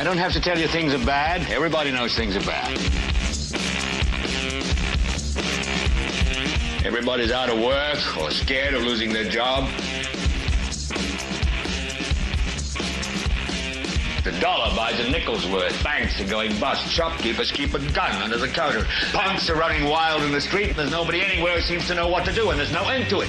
I don't have to tell you things are bad. Everybody knows things are bad. Everybody's out of work or scared of losing their job. The dollar buys a nickel's worth. Banks are going bust. Shopkeepers keep a gun under the counter. Punks are running wild in the street, and there's nobody anywhere who seems to know what to do, and there's no end to it.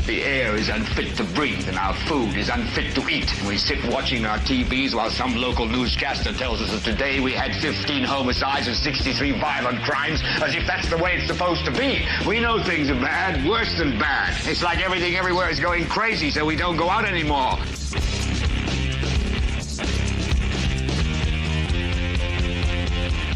The air is unfit to breathe, and our food is unfit to eat. And we sit watching our TVs while some local newscaster tells us that today we had 15 homicides and 63 violent crimes, as if that's the way it's supposed to be. We know things are bad, worse than bad. It's like everything everywhere is going crazy, so we don't go out anymore.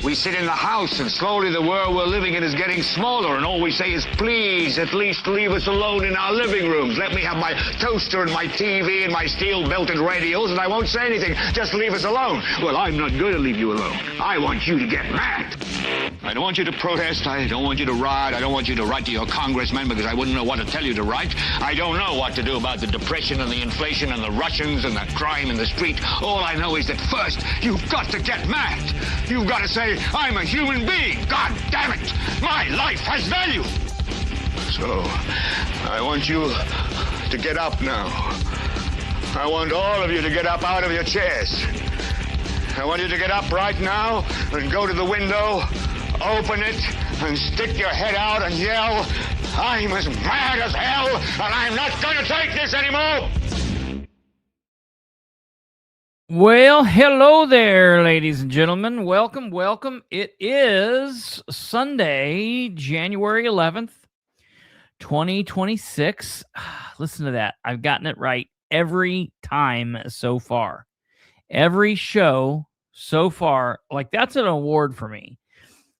We sit in the house, and slowly the world we're living in is getting smaller, and all we say is, please, at least leave us alone in our living rooms. Let me have my toaster and my TV and my steel-belted radios, and I won't say anything. Just leave us alone. Well, I'm not going to leave you alone. I want you to get mad. I don't want you to protest. I don't want you to riot. I don't want you to write to your congressman because I wouldn't know what to tell you to write. I don't know what to do about the depression and the inflation and the Russians and the crime in the street. All I know is that first, you've got to get mad. You've got to say, I'm a human being. God damn it. My life has value. So, I want you to get up now. I want all of you to get up out of your chairs. I want you to get up right now and go to the window, open it, and stick your head out and yell, I'm as mad as hell, and I'm not going to take this anymore. Well, hello there, ladies and gentlemen. Welcome, welcome. It is Sunday, January 11th, 2026. Listen to that. I've gotten it right every time so far. Every show so far, like that's an award for me.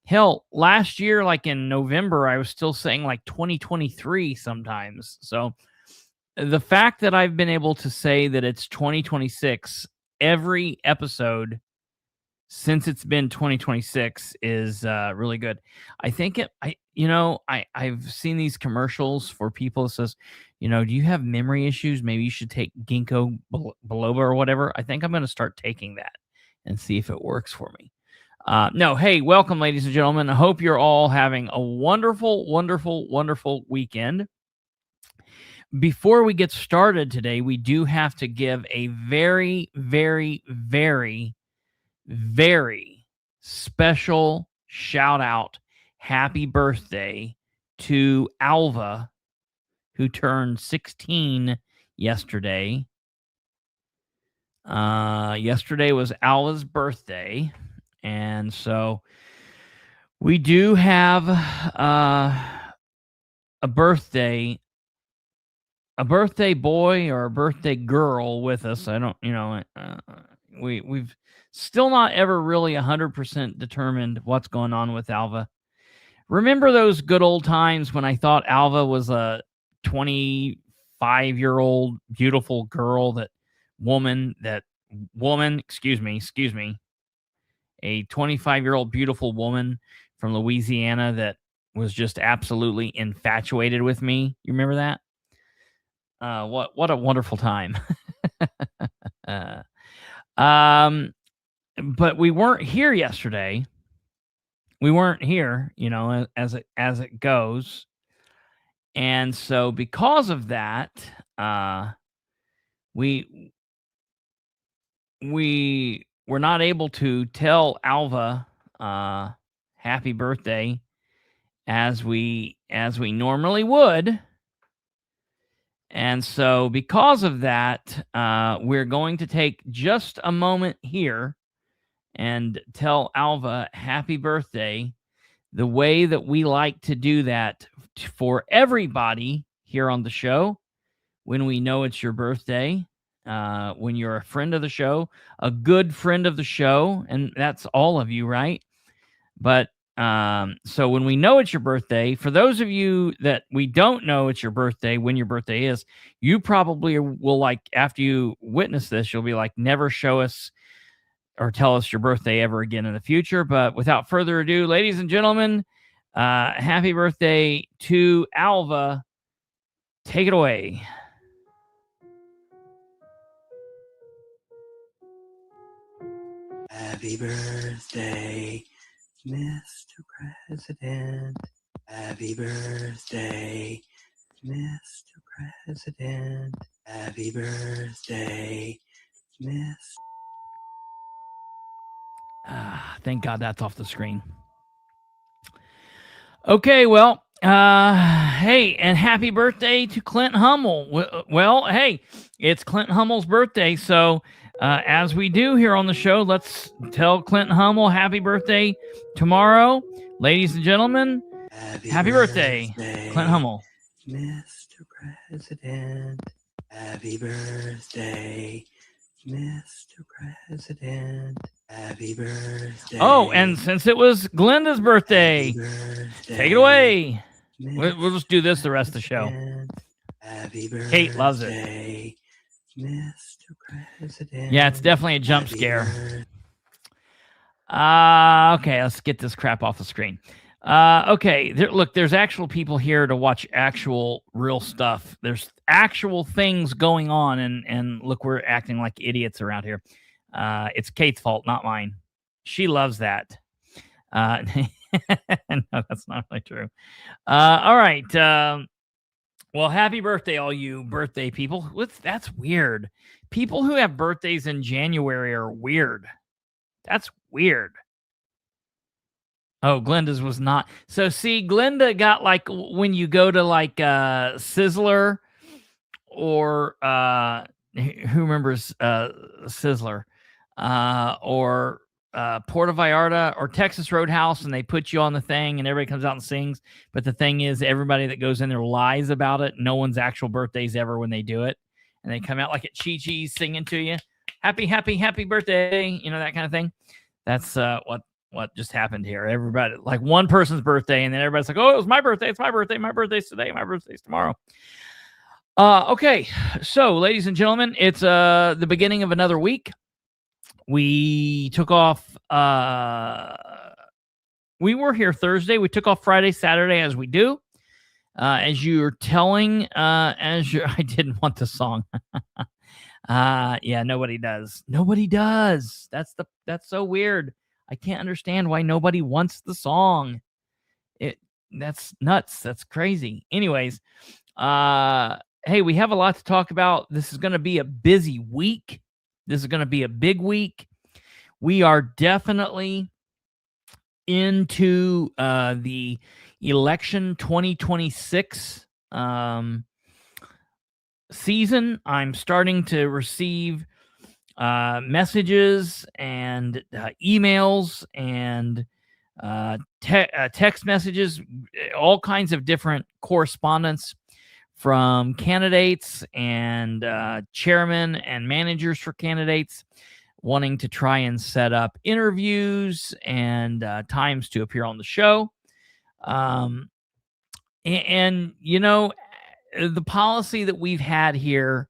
Hell, last year, like in November, I was still saying like 2023 sometimes. So the fact that I've been able to say that it's 2026 every episode since it's been 2026 is really good. I think I've seen these commercials for people that says, do you have memory issues? Maybe you should take ginkgo biloba or whatever. I think I'm going to start taking that and see if it works for me. No, hey, welcome, ladies and gentlemen. I hope you're all having a wonderful, wonderful, wonderful weekend. Before we get started today, we do have to give a very, very, very, very special shout out, happy birthday to Alva, who turned 16 yesterday. Yesterday was Alva's birthday, and so we do have a birthday boy or a birthday girl with us. I don't, we've still not ever really 100% determined what's going on with Alva. Remember those good old times when I thought Alva was a 25-year-old beautiful girl, excuse me, a 25-year-old beautiful woman from Louisiana that was just absolutely infatuated with me. You remember that? What a wonderful time. But we weren't here yesterday. We weren't here, as it goes. And so because of that, we were not able to tell Alva happy birthday as we normally would. And so because of that, we're going to take just a moment here and tell Alva happy birthday the way that we like to do that for everybody here on the show when we know it's your birthday, when you're a friend of the show, a good friend of the show, and that's all of you, right? But so when we know it's your birthday, for those of you that we don't know it's your birthday, when your birthday is, you probably will, like, after you witness this, you'll be like, never show us or tell us your birthday ever again in the future. But without further ado, ladies and gentlemen, happy birthday to Alva Take it away. Happy birthday, Mr. President. Happy birthday, Mr. President. Happy birthday, Miss. Thank God that's off the screen. Okay, well, hey, and happy birthday to Clint Hummel. Well, hey, it's Clint Hummel's birthday, so as we do here on the show, let's tell Clint Hummel happy birthday tomorrow. Ladies and gentlemen, happy birthday, Clint Hummel. Mr. President, happy birthday, Mr. President, happy birthday. Oh, and since it was Glenda's birthday, take it away. We'll just do this the rest of the show. Happy birthday, Kate loves it. Mr. President. Yeah, it's definitely a jump scare. Okay, let's get this crap off the screen. Okay, look, there's actual people here to watch actual real stuff. There's actual things going on, and look, we're acting like idiots around here. It's Kate's fault, not mine. She loves that. No, that's not really true. All right. Well, happy birthday, all you birthday people. That's weird. People who have birthdays in January are weird. That's weird. Oh, Glenda's was not. So see, Glenda got like when you go to like Sizzler or who remembers Sizzler or Puerto Vallarta or Texas Roadhouse, and they put you on the thing and everybody comes out and sings. But the thing is, everybody that goes in there lies about it. No one's actual birthdays ever when they do it. And they come out like at Chi-Chi's singing to you. Happy, happy, happy birthday. You know, that kind of thing. That's what just happened here. Everybody, like one person's birthday, and then everybody's like, oh, it was my birthday. It's my birthday. My birthday's today. My birthday's tomorrow. Okay. So, ladies and gentlemen, it's the beginning of another week. We took off. We were here Thursday. We took off Friday, Saturday, as we do. As you're telling, I didn't want the song. Yeah, nobody does. Nobody does. That's so weird. I can't understand why nobody wants the song. That's nuts. That's crazy. Anyways, hey, we have a lot to talk about. This is going to be a busy week. This is going to be a big week. We are definitely into the election 2026 season. I'm starting to receive messages and emails and text messages, all kinds of different correspondence from candidates and chairmen and managers for candidates wanting to try and set up interviews and times to appear on the show. And you know, the policy that we've had here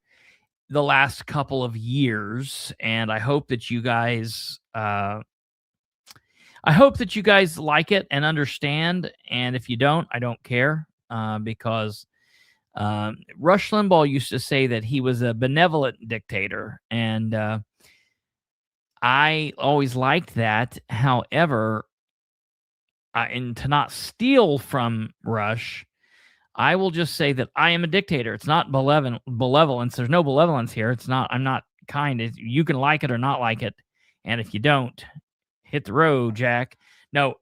the last couple of years, and I hope that you guys like it and understand. And if you don't, I don't care, because Rush Limbaugh used to say that he was a benevolent dictator, and I always liked that. However, and to not steal from Rush, I will just say that I am a dictator. It's not benevolence. There's no benevolence here. It's not. I'm not kind. You can like it or not like it, and if you don't, hit the road, Jack. No,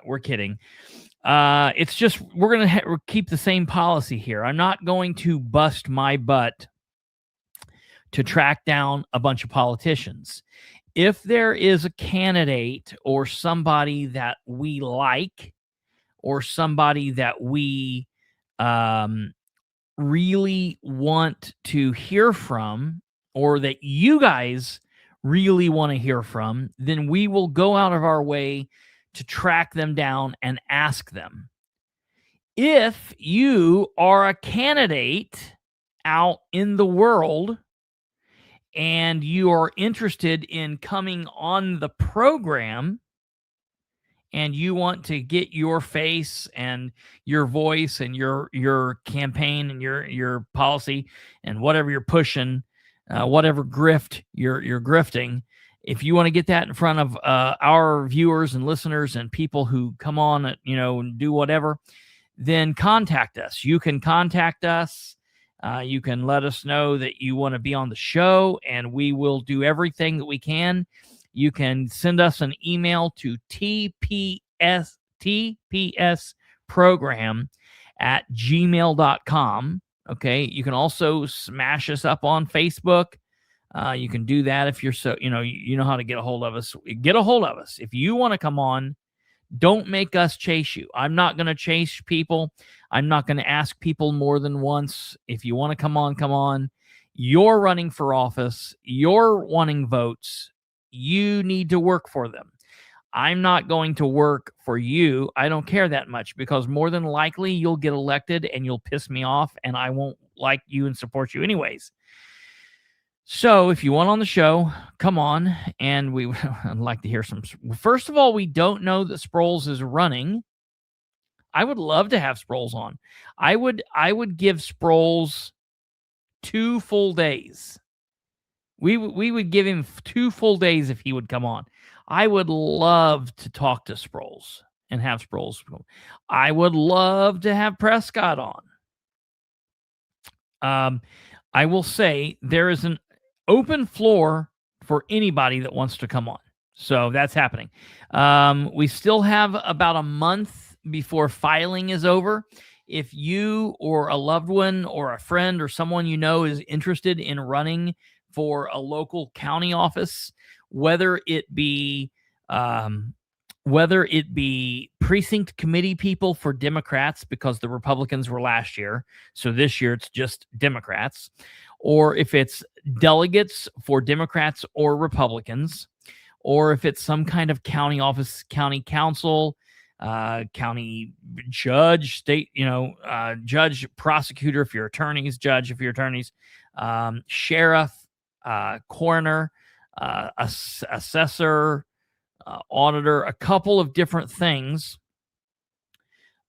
we're kidding. It's just we're gonna keep the same policy here. I'm not going to bust my butt to track down a bunch of politicians. If there is a candidate or somebody that we like, or somebody that we really want to hear from, or that you guys really want to hear from, then we will go out of our way to track them down and ask them. If you are a candidate out in the world and you are interested in coming on the program and you want to get your face and your voice and your campaign and your policy and whatever you're pushing, whatever grift you're grifting, if you want to get that in front of our viewers and listeners and people who come on, and do whatever, then contact us. You can contact us. You can let us know that you want to be on the show, and we will do everything that we can. You can send us an email to tpsprogram@gmail.com. Okay. You can also smash us up on Facebook. You can do that if you're you know how to get a hold of us. Get a hold of us. If you want to come on, don't make us chase you. I'm not going to chase people. I'm not going to ask people more than once. If you want to come on, come on. You're running for office. You're wanting votes. You need to work for them. I'm not going to work for you. I don't care that much, because more than likely you'll get elected and you'll piss me off, and I won't like you and support you anyways. So if you want on the show, come on, and I'd like to hear some. First of all, we don't know that Sproles is running. I would love to have Sproles on. I would give Sproles 2 full days. We would give him 2 full days if he would come on. I would love to talk to Sproles and have Sproles. I would love to have Prescott on. I will say there is an open floor for anybody that wants to come on. So that's happening. We still have about a month before filing is over. If you or a loved one or a friend or someone you know is interested in running for a local county office, whether it be precinct committee people for Democrats, because the Republicans were last year, so this year it's just Democrats, or if it's delegates for Democrats or Republicans, or if it's some kind of county office, county council, county judge, state, judge, prosecutor, if you're attorneys, judge, if you're attorneys, sheriff, coroner, assessor, auditor, a couple of different things.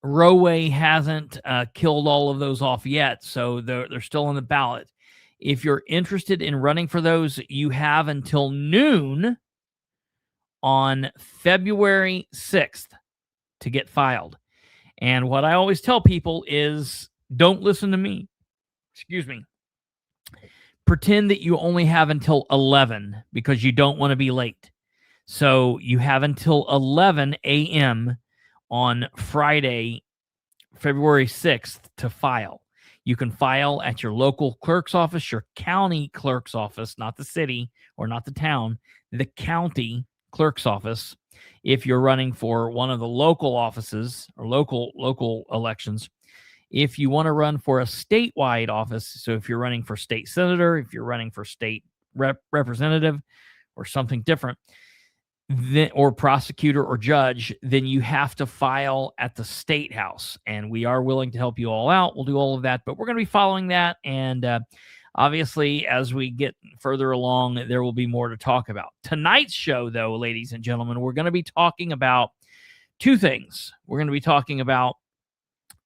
Roway hasn't killed all of those off yet, so they're still on the ballot. If you're interested in running for those, you have until noon on February 6th to get filed. And what I always tell people is, don't listen to me. Excuse me. Pretend that you only have until 11 because you don't want to be late. So you have until 11 a.m. on Friday, February 6th to file. You can file at your local clerk's office, your county clerk's office, not the city or not the town, the county clerk's office. If you're running for one of the local offices or local elections, if you want to run for a statewide office, so if you're running for state senator, if you're running for state representative or something different, then, or prosecutor or judge, then you have to file at the state house. And we are willing to help you all out. We'll do all of that, but we're going to be following that. And obviously, as we get further along, there will be more to talk about. Tonight's show, though, ladies and gentlemen, we're going to be talking about 2 things. We're going to be talking about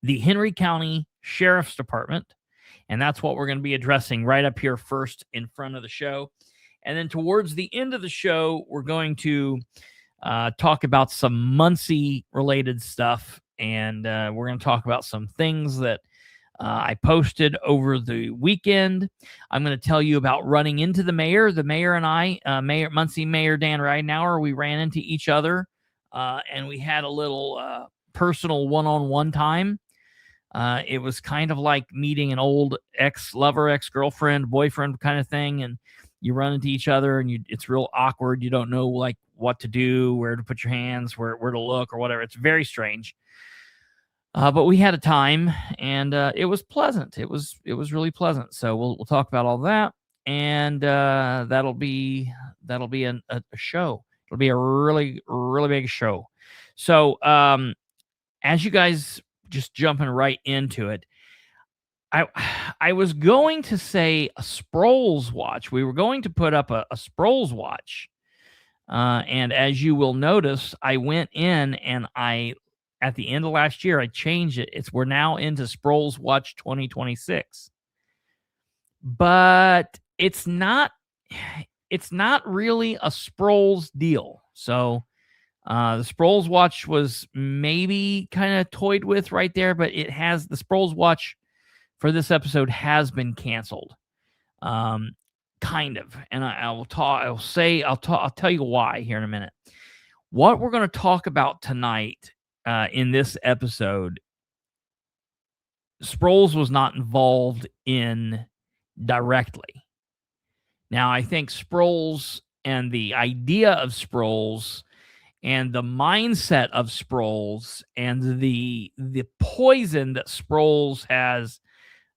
the Henry County Sheriff's Department, and that's what we're going to be addressing right up here first in front of the show. And then towards the end of the show, we're going to talk about some Muncie-related stuff, and we're going to talk about some things that I posted over the weekend. I'm going to tell you about running into the mayor. The mayor and I, Muncie Mayor Dan Ridenauer, we ran into each other, and we had a little personal one-on-one time. It was kind of like meeting an old ex-lover, ex-girlfriend, boyfriend kind of thing, and you run into each other, and it's real awkward. You don't know like what to do, where to put your hands, where to look, or whatever. It's very strange. But we had a time, and it was pleasant. It was really pleasant. So we'll talk about all that, and that'll be a show. It'll be a really, really big show. So as you guys just jumping right into it, I was going to say a Sproles watch. We were going to put up a Sproles watch And as you will notice, I went in and at the end of last year, I changed it. We're now into Sproles Watch 2026. But it's not really a Sproles deal. So the Sproles watch was maybe kind of toyed with right there, but the Sproles watch for this episode has been canceled. Kind of. And I'll tell you why here in a minute. What we're going to talk about tonight in this episode, Sproles was not involved in directly. Now, I think Sproles and the idea of Sproles and the mindset of Sproles and the poison that Sproles has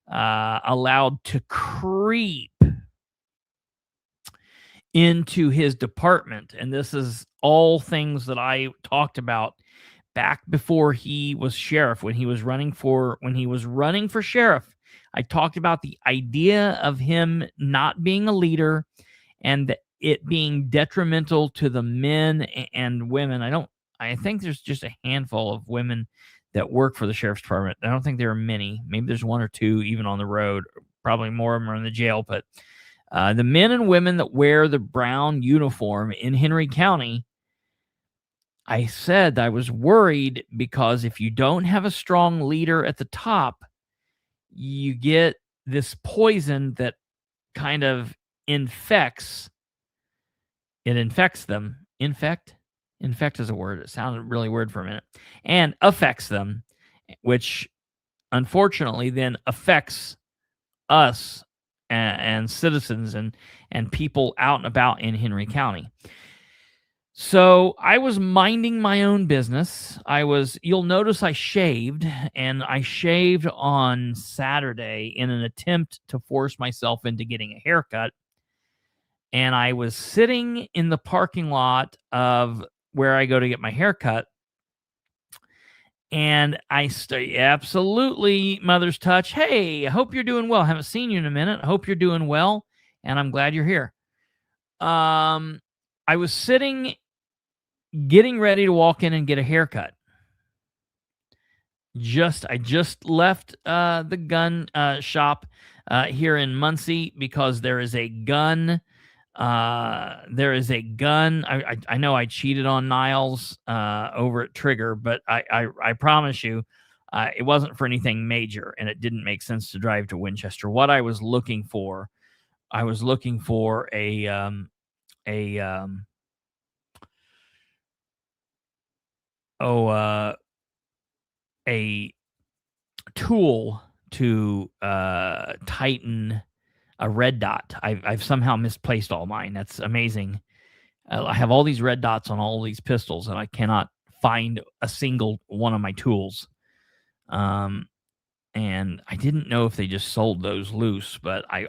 allowed to creep into his department, and this is all things that I talked about back before he was sheriff, when he was running for sheriff. I talked about the idea of him not being a leader and it being detrimental to the men and women. I think there's just a handful of women that work for the sheriff's department. I don't think there are many. Maybe there's one or two even on the road. Probably more of them are in the jail. But the men and women that wear the brown uniform in Henry County, I said I was worried because if you don't have a strong leader at the top, you get this poison that kind of infects them. Infect is a word. It sounded really weird for a minute. And affects them, which unfortunately then affects us and citizens and people out and about in Henry County. So I was minding my own business. You'll notice I shaved, and I shaved on Saturday in an attempt to force myself into getting a haircut. And I was sitting in the parking lot of where I go to get my haircut. And absolutely, Mother's Touch. Hey, I hope you're doing well. Haven't seen you in a minute. I hope you're doing well, and I'm glad you're here. I was sitting, getting ready to walk in and get a haircut. I just left the gun shop here in Muncie because there is a gun. I know I cheated on Niles over at Trigger, but I promise you, it wasn't for anything major, and it didn't make sense to drive to Winchester. What I was looking for, a tool to tighten a red dot. I've somehow misplaced all mine. That's amazing. I have all these red dots on all these pistols, and I cannot find a single one of my tools. And I didn't know if they just sold those loose, but I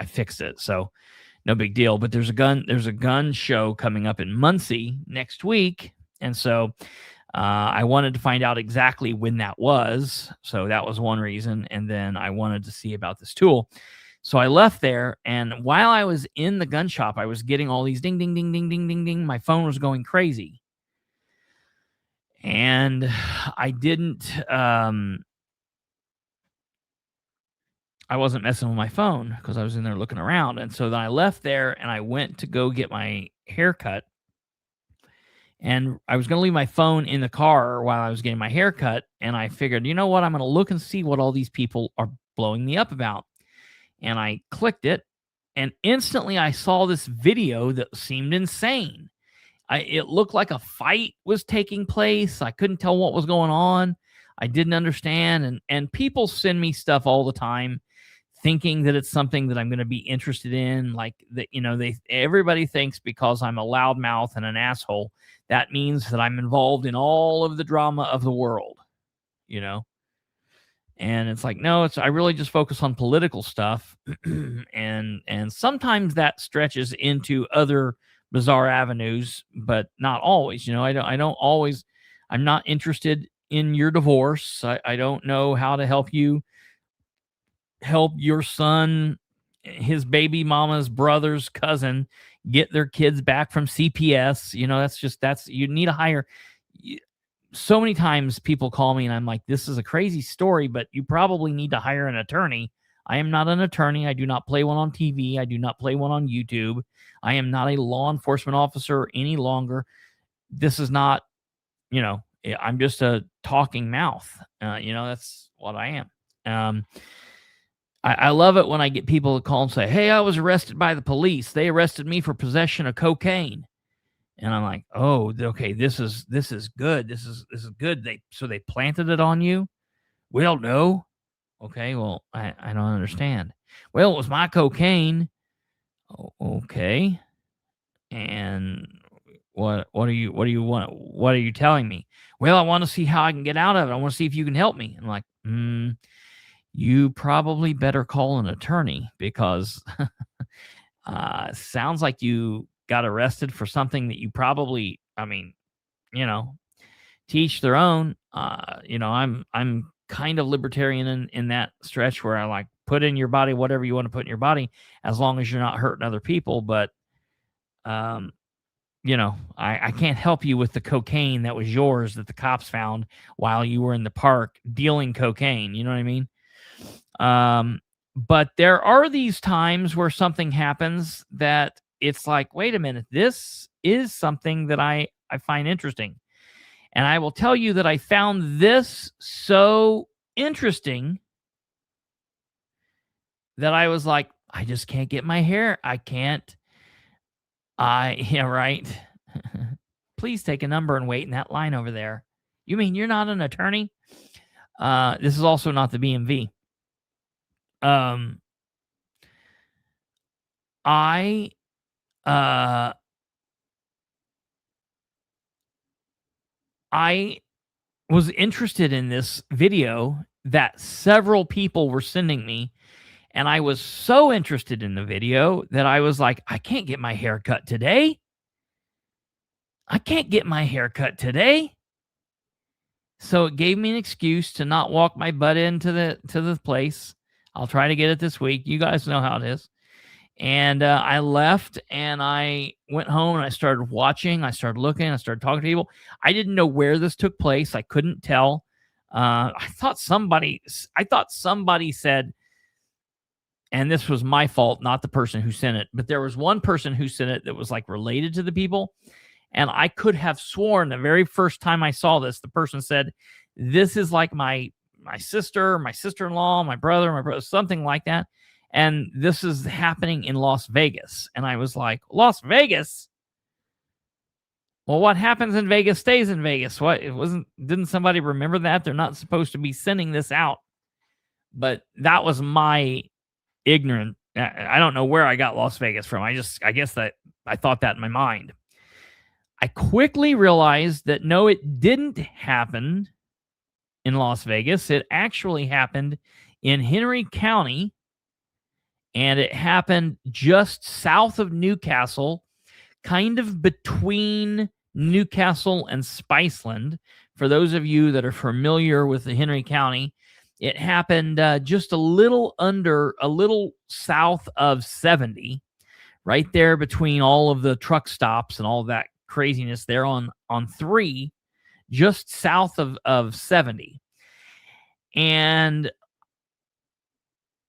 fixed it. So no big deal. But there's a gun show coming up in Muncie next week. And so I wanted to find out exactly when that was. So that was one reason. And then I wanted to see about this tool. So I left there. And while I was in the gun shop, I was getting all these ding, ding, ding, ding, ding, ding, ding. My phone was going crazy. And I wasn't messing with my phone because I was in there looking around. And so then I left there and I went to go get my haircut. And I was going to leave my phone in the car while I was getting my haircut. And I figured, you know what? I'm going to look and see what all these people are blowing me up about. And I clicked it. And instantly I saw this video that seemed insane. It looked like a fight was taking place. I couldn't tell what was going on. I didn't understand. And people send me stuff all the time thinking that it's something that I'm going to be interested in. Like that, everybody thinks because I'm a loudmouth and an asshole, that means that I'm involved in all of the drama of the world, And it's like, no, I really just focus on political stuff. and sometimes that stretches into other bizarre avenues, but not always. I'm not interested in your divorce. I don't know how to help your son, his baby mama's brother's cousin, get their kids back from CPS. You know, you need to hire. So many times people call me and I'm like, this is a crazy story, but you probably need to hire an attorney. I am not an attorney. I do not play one on TV. I do not play one on YouTube. I am not a law enforcement officer any longer. This is not, I'm just a talking mouth. That's what I am. I love it when I get people to call and say, hey, I was arrested by the police. They arrested me for possession of cocaine. And I'm like, oh, okay, this is good. This is good. They planted it on you? Well, no. Okay, well, I don't understand. Well, it was my cocaine. Oh, okay. And what do you want? What are you telling me? Well, I want to see how I can get out of it. I want to see if you can help me. I'm like, you probably better call an attorney, because sounds like you got arrested for something that you probably, to each their own. I'm kind of libertarian in that stretch where I like put in your body whatever you want to put in your body, as long as you're not hurting other people. But, I can't help you with the cocaine that was yours that the cops found while you were in the park dealing cocaine. You know what I mean? But there are these times where something happens that it's like, wait a minute, this is something that I find interesting. And I will tell you that I found this so interesting that I was like, I just can't get my hair. Yeah, right. Please take a number and wait in that line over there. You mean you're not an attorney? This is also not the BMV. I was interested in this video that several people were sending me, and I was so interested in the video that I was like, I can't get my hair cut today. I can't get my hair cut today. So it gave me an excuse to not walk my butt into the place. I'll try to get it this week. You guys know how it is. And I left and I went home and I started watching. I started looking. I started talking to people. I didn't know where this took place. I couldn't tell. I thought somebody said, and this was my fault, not the person who sent it, but there was one person who sent it that was like related to the people. And I could have sworn the very first time I saw this, the person said, this is like my sister, my sister-in-law, my brother, something like that. And this is happening in Las Vegas. And I was like, Las Vegas? Well, what happens in Vegas stays in Vegas. Didn't somebody remember that? They're not supposed to be sending this out. But that was my ignorant. I don't know where I got Las Vegas from. I guess that I thought that in my mind. I quickly realized that no, it didn't happen in Las Vegas. It actually happened in Henry County. And it happened just south of Newcastle, kind of between Newcastle and Spiceland. For those of you that are familiar with the Henry County, it happened just a little south of 70, right there between all of the truck stops and all that craziness there on 3, just south of 70. And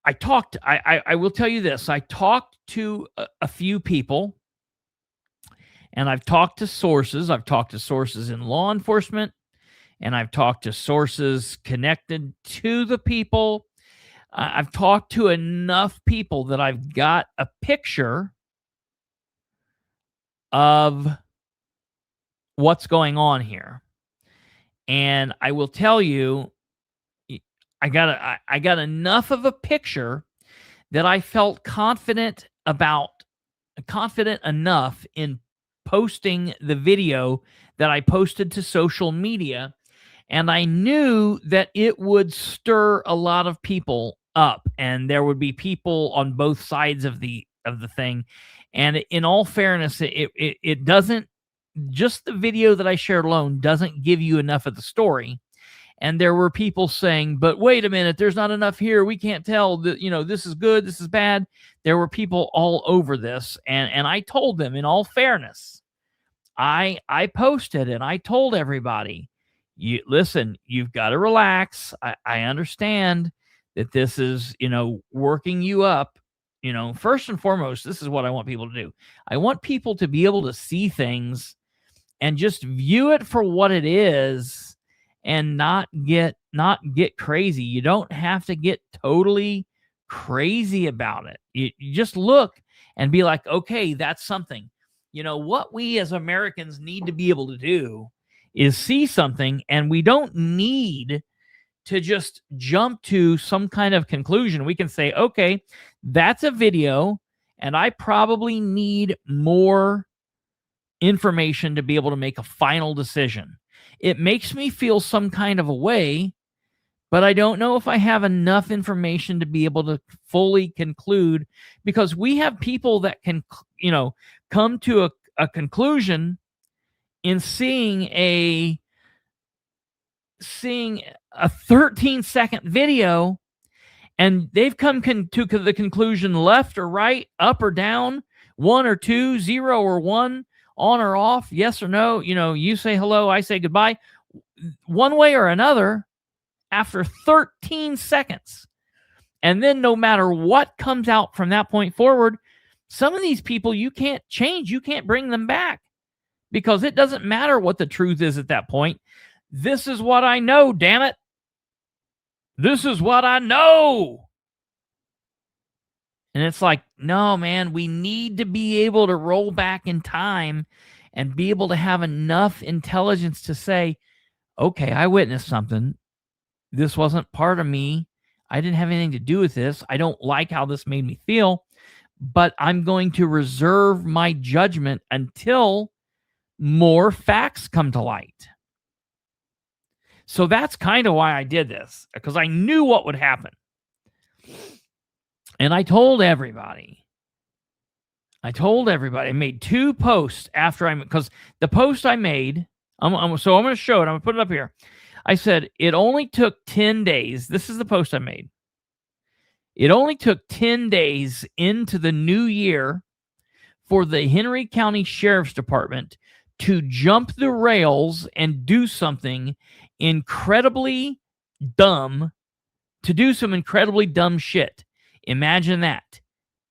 I will tell you this. I talked to a few people, and I've talked to sources. I've talked to sources in law enforcement, and I've talked to sources connected to the people. I've talked to enough people that I've got a picture of what's going on here. And I will tell you, I got enough of a picture that I felt confident enough in posting the video that I posted to social media, and I knew that it would stir a lot of people up, and there would be people on both sides of the thing. And in all fairness, it doesn't, just the video that I shared alone doesn't give you enough of the story. And there were people saying, but wait a minute, there's not enough here. We can't tell that, this is good, this is bad. There were people all over this. And I told them, in all fairness, I posted and I told everybody, listen, you've got to relax. I understand that this is, working you up. First and foremost, this is what I want people to do. I want people to be able to see things and just view it for what it is and not get crazy. You don't have to get totally crazy about it. You just look and be like, okay, that's something. What we as Americans need to be able to do is see something, and we don't need to just jump to some kind of conclusion. We can say, okay, that's a video, and I probably need more information to be able to make a final decision. It makes me feel some kind of a way, but I don't know if I have enough information to be able to fully conclude, because we have people that can, come to a conclusion in seeing a 13-second video, and they've come to the conclusion left or right, up or down, 1 or 2, 0 or 1, on or off, yes or no. You say hello, I say goodbye, one way or another after 13 seconds. And then no matter what comes out from that point forward, some of these people you can't change. You can't bring them back, because it doesn't matter what the truth is at that point. This is what I know, damn it. This is what I know. And it's like, no, man, we need to be able to roll back in time and be able to have enough intelligence to say, okay, I witnessed something. This wasn't part of me. I didn't have anything to do with this. I don't like how this made me feel, but I'm going to reserve my judgment until more facts come to light. So that's kind of why I did this, because I knew what would happen. And I told everybody. I made 2 posts after because the post I made, so I'm going to show it. I'm going to put it up here. I said, it only took 10 days. This is the post I made. It only took 10 days into the new year for the Henry County Sheriff's Department to jump the rails and do something incredibly dumb, to do some incredibly dumb shit. Imagine that.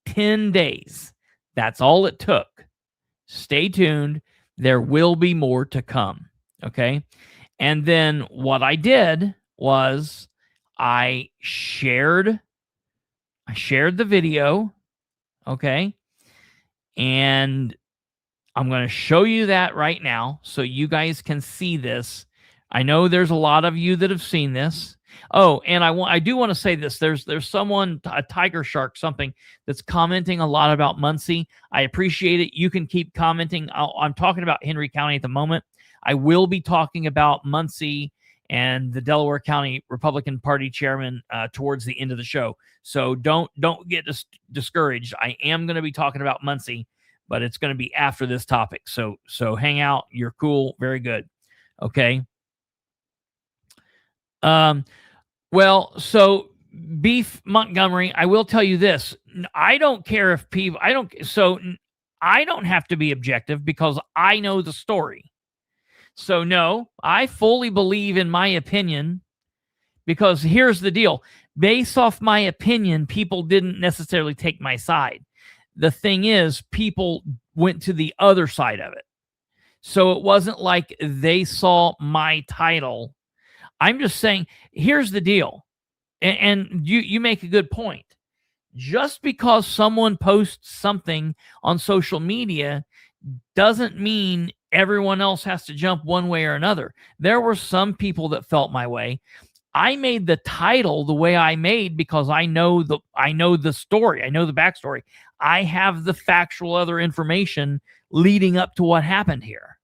10 days. That's all it took. Stay tuned. There will be more to come. Okay? And then what I did was I shared the video. Okay? And I'm going to show you that right now so you guys can see this. I know there's a lot of you that have seen this. Oh, and I do want to say this. There's someone, a tiger shark, something, that's commenting a lot about Muncie. I appreciate it. You can keep commenting. I'm talking about Henry County at the moment. I will be talking about Muncie and the Delaware County Republican Party chairman towards the end of the show. So don't get discouraged. I am going to be talking about Muncie, but it's going to be after this topic. So hang out. You're cool. Very good. Okay. Well, so Beef Montgomery, I will tell you this. I don't care if people, I don't have to be objective because I know the story. So no, I fully believe in my opinion, because here's the deal. Based off my opinion, people didn't necessarily take my side. The thing is, people went to the other side of it. So it wasn't like they saw my title. I'm just saying, here's the deal. And you make a good point. Just because someone posts something on social media doesn't mean everyone else has to jump one way or another. There were some people that felt my way. I made the title the way I made because I know the story. I know the backstory. I have the factual other information leading up to what happened here.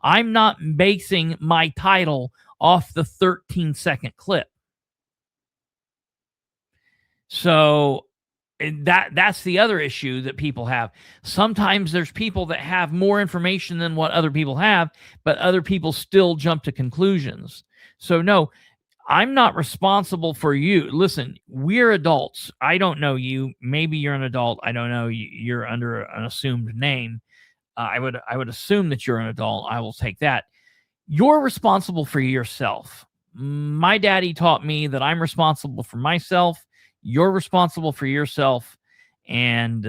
I'm not basing my title off the 13-second clip. So And that's the other issue that people have. Sometimes there's people that have more information than what other people have, but other people still jump to conclusions. So no, I'm not responsible for you. Listen, we're adults. I don't know you. Maybe you're an adult. I don't know. You're under an assumed name. I would assume that you're an adult. I will take that. You're responsible for yourself. My daddy taught me that I'm responsible for myself. You're responsible for yourself. And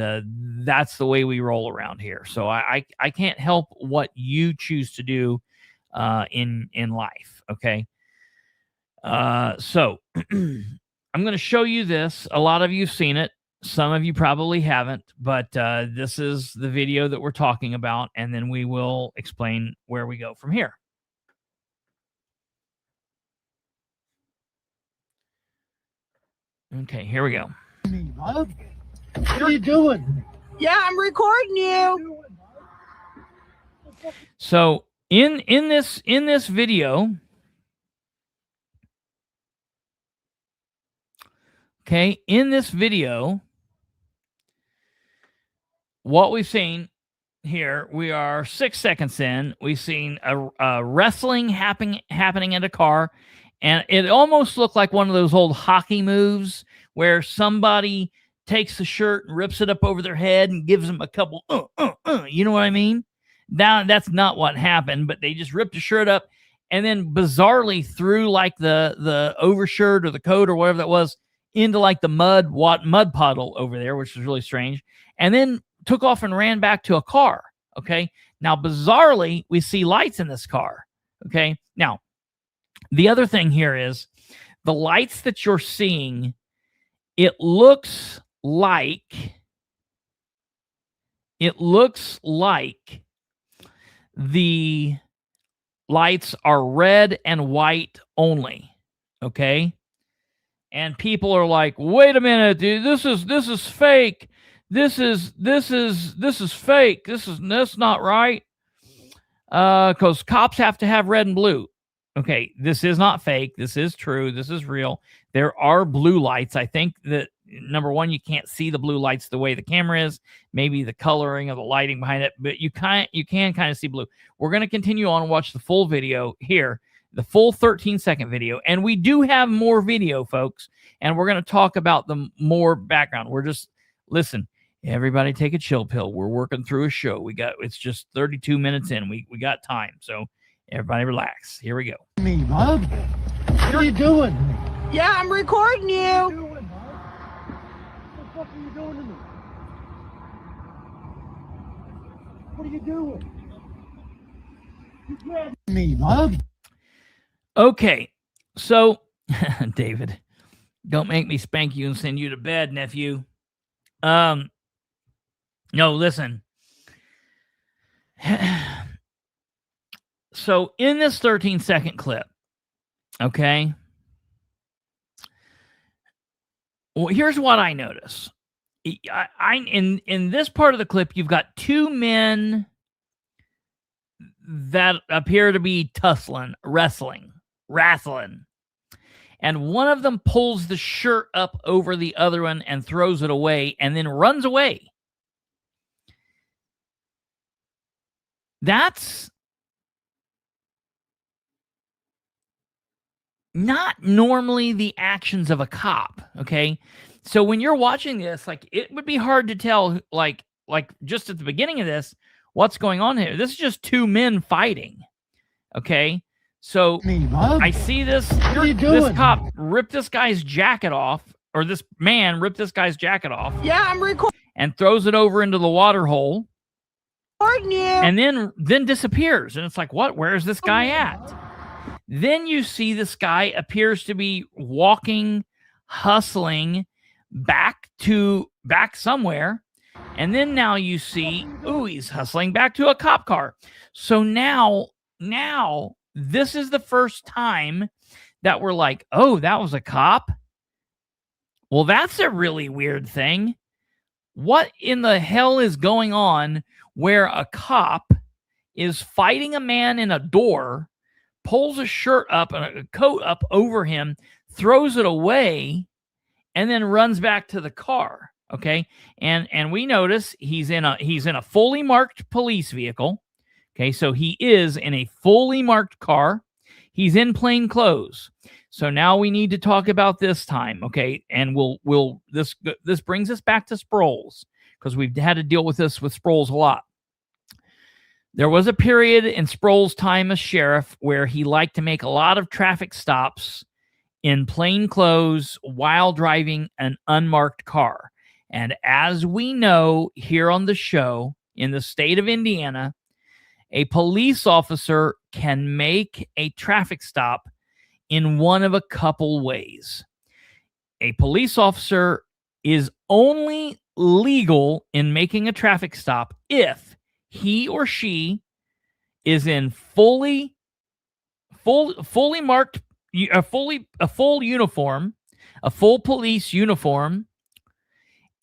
that's the way we roll around here. So I can't help what you choose to do in life. Okay. So I'm going to show you this. A lot of you've seen it. Some of you probably haven't, but this is the video that we're talking about. And then we will explain where we go from here. Okay, here we go. What are you doing? Yeah, I'm recording you. So in this video, okay, in this video, what we've seen here, we are 6 seconds in. We've seen a wrestling happening in a car. And it almost looked like one of those old hockey moves where somebody takes the shirt and rips it up over their head and gives them a couple, you know what I mean? Now, that's not what happened, but they just ripped the shirt up and then bizarrely threw like the overshirt or the coat or whatever that was into like the mud puddle over there, which was really strange. And then took off and ran back to a car. Okay. Now, bizarrely, we see lights in this car. Okay. Now, the other thing here is the lights that you're seeing, it looks like the lights are red and white only. Okay. And people are like, wait a minute, dude, this is fake. This is fake. That's not right. Because cops have to have red and blue. Okay, this is not fake. This is true. This is real. There are blue lights. I think that, number one, you can't see the blue lights the way the camera is. Maybe the coloring of the lighting behind it, but you can kind of see blue. We're going to continue on and watch the full video here, the full 13-second video. And we do have more video, folks, and we're going to talk about the more background. Listen, everybody take a chill pill. We're working through a show. It's just 32 minutes in. We got time, so everybody relax. Here we go. Me, Bob? What are you doing? Yeah, I'm recording you. What are you doing, Bob? What the fuck are you doing to me? What are you doing? You grabbed me, Bob. Okay, so David, don't make me spank you and send you to bed, nephew. No, listen. So in this 13-second clip, okay, well, here's what I notice. In this part of the clip, you've got two men that appear to be wrestling. And one of them pulls the shirt up over the other one and throws it away and then runs away. That's not normally the actions of a cop, okay? So when you're watching this, like, it would be hard to tell, like just at the beginning of this, what's going on here. This is just two men fighting, okay? So I see this cop rip this guy's jacket off, or this man rip this guy's jacket off. Yeah, I'm recording and throws it over into the water hole. you. And then disappears. And it's like, what? Where is this guy at? Then you see this guy appears to be walking, hustling back somewhere. And then now you see, he's hustling back to a cop car. So now this is the first time that we're like, oh, that was a cop? Well, that's a really weird thing. What in the hell is going on where a cop is fighting a man in a door, pulls a shirt up and a coat up over him, throws it away, and then runs back to the car? Okay, and we notice he's in a fully marked police vehicle. Okay, so he is in a fully marked car. He's in plain clothes. So now we need to talk about this time, okay? And this brings us back to Sproles, because we've had to deal with this with Sproles a lot. There was a period in Sproles' time as sheriff where he liked to make a lot of traffic stops in plain clothes while driving an unmarked car. And as we know here on the show, in the state of Indiana, a police officer can make a traffic stop in one of a couple ways. A police officer is only legal in making a traffic stop if he or she is in fully marked, a full uniform, a full police uniform,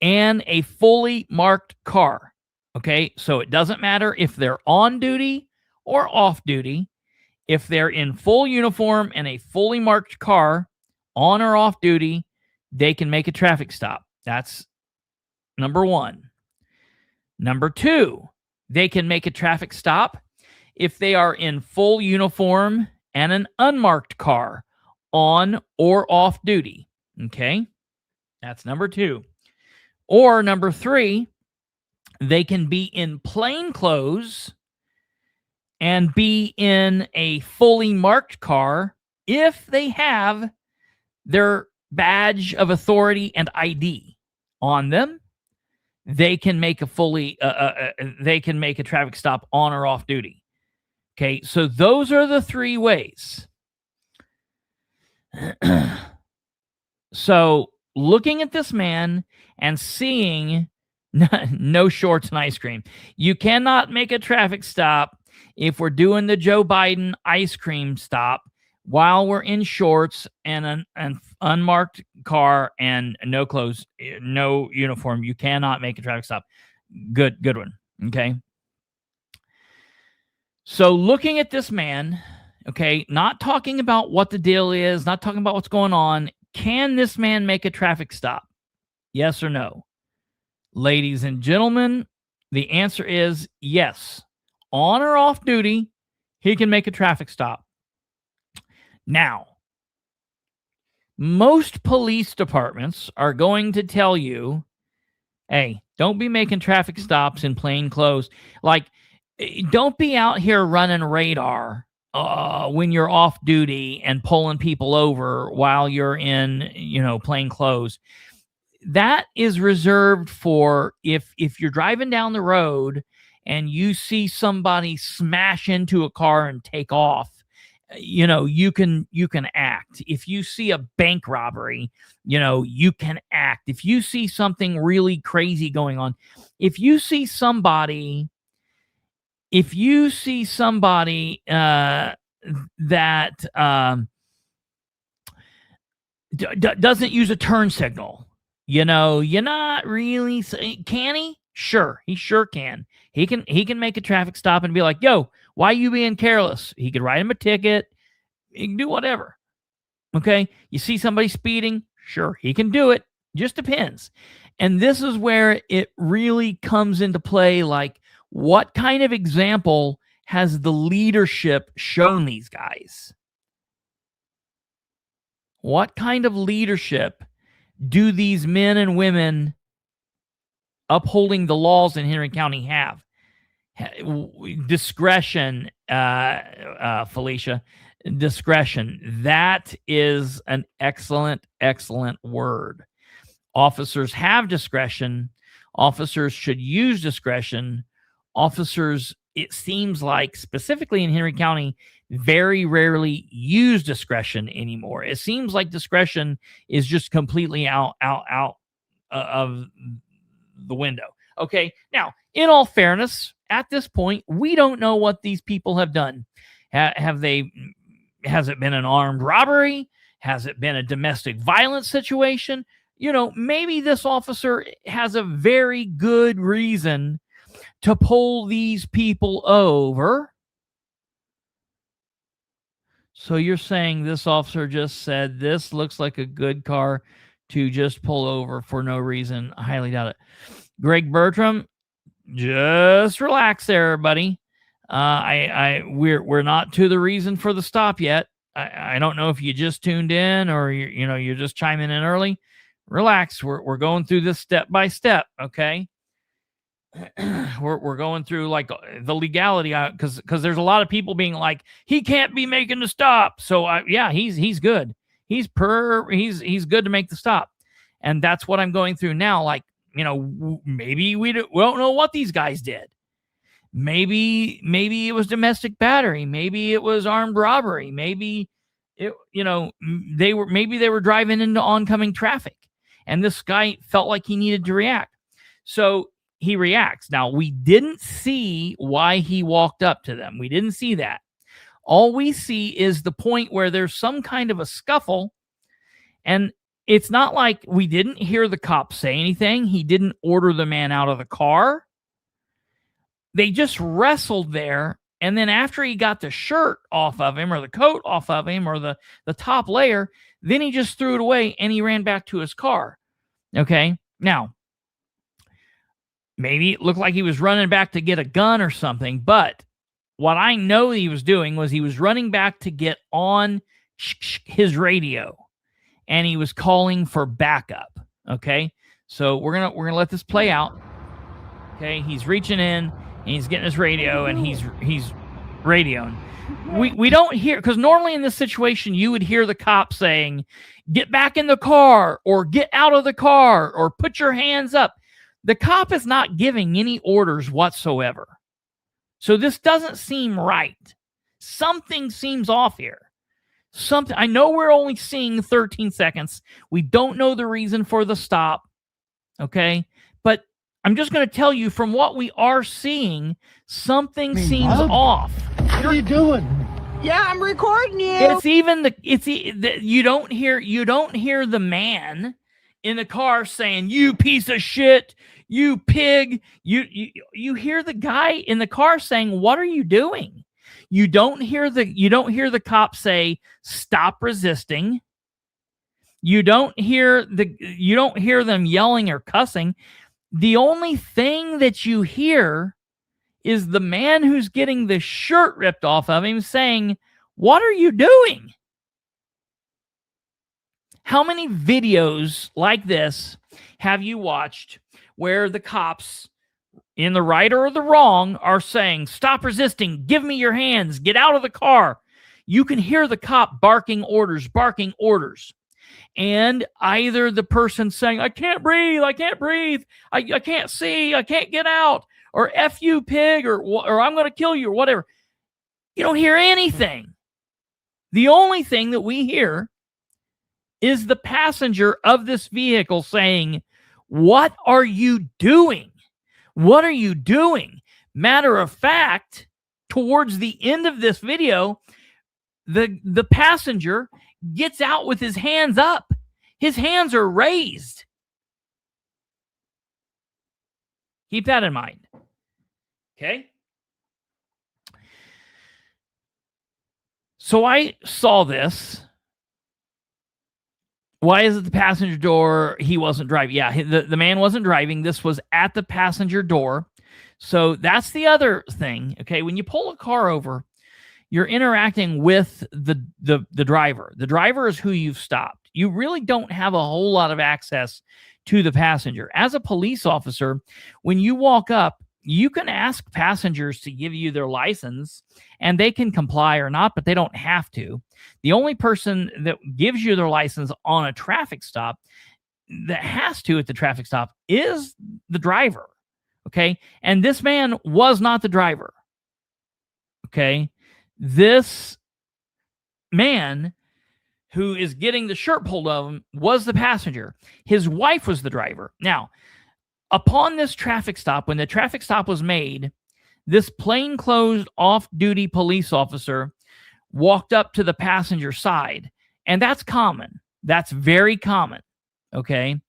and a fully marked car. Okay, so it doesn't matter if they're on duty or off duty. If they're in full uniform and a fully marked car, on or off duty, they can make a traffic stop. That's number one. Number two, they can make a traffic stop if they are in full uniform and an unmarked car, on or off duty. Okay, that's number two. Or number three, they can be in plain clothes and be in a fully marked car if they have their badge of authority and ID on them. They can make a traffic stop on or off duty. Okay, so those are the three ways. So looking at this man and seeing no shorts and ice cream, you cannot make a traffic stop if we're doing the Joe Biden ice cream stop while we're in shorts and an unmarked car and no clothes, no uniform. You cannot make a traffic stop. Good one. Okay. So looking at this man, okay, not talking about what the deal is, not talking about what's going on. Can this man make a traffic stop? Yes or no? Ladies and gentlemen, the answer is yes. On or off duty, he can make a traffic stop. Now, most police departments are going to tell you, hey, don't be making traffic stops in plain clothes. Like, don't be out here running radar when you're off duty and pulling people over while you're in, plain clothes. That is reserved for if you're driving down the road and you see somebody smash into a car and take off, you can act. If you see a bank robbery, you can act. If you see something really crazy going on, if you see somebody that doesn't use a turn signal, you're not really. Can he? Sure, he sure can. He can make a traffic stop and be like, yo, why you being careless? He could write him a ticket. He can do whatever. Okay. You see somebody speeding? Sure, he can do it. Just depends. And this is where it really comes into play. Like, what kind of example has the leadership shown these guys? What kind of leadership do these men and women upholding the laws in Henry County have? Discretion, Felicia. Discretion. That is an excellent, excellent word. Officers have discretion. Officers should use discretion. Officers, it seems like, specifically in Henry County, very rarely use discretion anymore. It seems like discretion is just completely out of the window. Okay. Now, in all fairness, at this point, we don't know what these people have done. Has it been an armed robbery? Has it been a domestic violence situation? Maybe this officer has a very good reason to pull these people over. So you're saying this officer just said, this looks like a good car to just pull over for no reason. I highly doubt it. Greg Bertram, just relax there, buddy. We're not to the reason for the stop yet. I don't know if you just tuned in or you're just chiming in early. Relax. We're going through this step by step. Okay. We're going through like the legality, because there's a lot of people being like, he can't be making the stop. So yeah, he's good. He's good to make the stop. And that's what I'm going through now. Like, maybe we don't know what these guys did. Maybe it was domestic battery. Maybe it was armed robbery. Maybe they were driving into oncoming traffic, and this guy felt like he needed to react. So he reacts. Now, we didn't see why he walked up to them. We didn't see that. All we see is the point where there's some kind of a scuffle, and it's not like we didn't hear the cop say anything. He didn't order the man out of the car. They just wrestled there, and then after he got the shirt off of him or the coat off of him or the top layer, then he just threw it away and he ran back to his car. Okay? Now, maybe it looked like he was running back to get a gun or something, but what I know he was doing was he was running back to get on his radio, and he was calling for backup. Okay? So we're gonna let this play out. Okay? He's reaching in, and he's getting his radio, and he's radioing. We don't hear, because normally in this situation you would hear the cop saying, "Get back in the car," or "Get out of the car," or "Put your hands up." The cop is not giving any orders whatsoever. So this doesn't seem right. Something seems off here. I know we're only seeing 13 seconds. We don't know the reason for the stop. Okay? But I'm just going to tell you, from what we are seeing, something seems off. What are you doing? Yeah, I'm recording you. You don't hear the man in the car saying, "You piece of shit, you pig." You hear the guy in the car saying, "What are you doing?" You don't hear the cop say, "Stop resisting." You don't hear them yelling or cussing. The only thing that you hear is the man who's getting the shirt ripped off of him saying, "What are you doing?" How many videos like this have you watched where the cops, in the right or the wrong, are saying, "Stop resisting, give me your hands, get out of the car"? You can hear the cop barking orders. And either the person saying, "I can't breathe, I can't see, I can't get out," or "F you, pig," or "I'm going to kill you," or whatever. You don't hear anything. The only thing that we hear is the passenger of this vehicle saying, "What are you doing? What are you doing?" Matter of fact, towards the end of this video, the passenger gets out with his hands up. His hands are raised. Keep that in mind. Okay? So I saw this. Why is it the passenger door? He wasn't driving. Yeah, the man wasn't driving. This was at the passenger door. So that's the other thing. Okay, when you pull a car over, you're interacting with the driver. The driver is who you've stopped. You really don't have a whole lot of access to the passenger. As a police officer, when you walk up, you can ask passengers to give you their license, and they can comply or not, but they don't have to. The only person that gives you their license on a traffic stop, that has to at the traffic stop, is the driver. Okay? And this man was not the driver. Okay? This man who is getting the shirt pulled of him was the passenger. His wife was the driver. Now, upon this traffic stop, when the traffic stop was made, this plainclothes off-duty police officer walked up to the passenger side. And that's common. That's very common. Okay?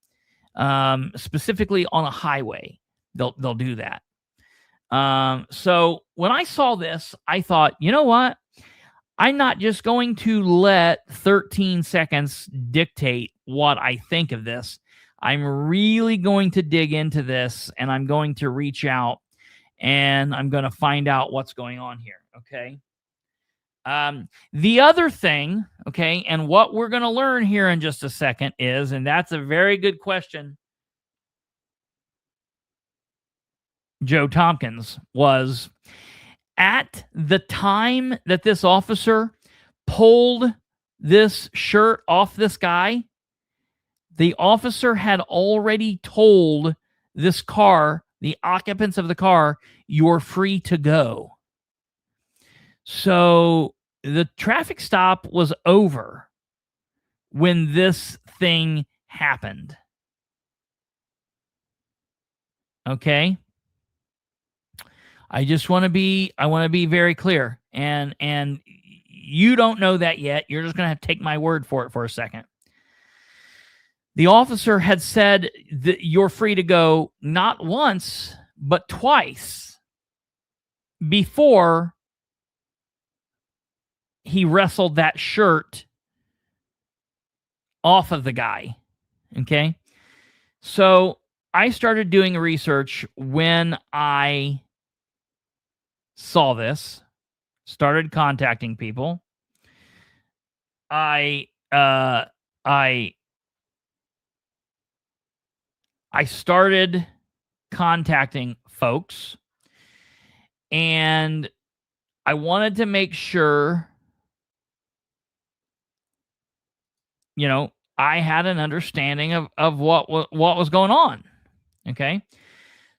Specifically on a highway, they'll do that. So when I saw this, I thought, you know what? I'm not just going to let 13 seconds dictate what I think of this. I'm really going to dig into this, and I'm going to reach out, and I'm going to find out what's going on here, okay? The other thing, okay, and what we're going to learn here in just a second is, and that's a very good question, Joe Tompkins, was at the time that this officer pulled this shirt off this guy, the officer had already told this car, the occupants of the car, you're free to go. So the traffic stop was over when this thing happened. Okay? I want to be very clear. And you don't know that yet. You're just going to have to take my word for it for a second. The officer had said that you're free to go not once, but twice before he wrestled that shirt off of the guy. Okay? So I started doing research when I saw this, started contacting people. I started contacting folks, and I wanted to make sure, you know, I had an understanding of what was going on. Okay.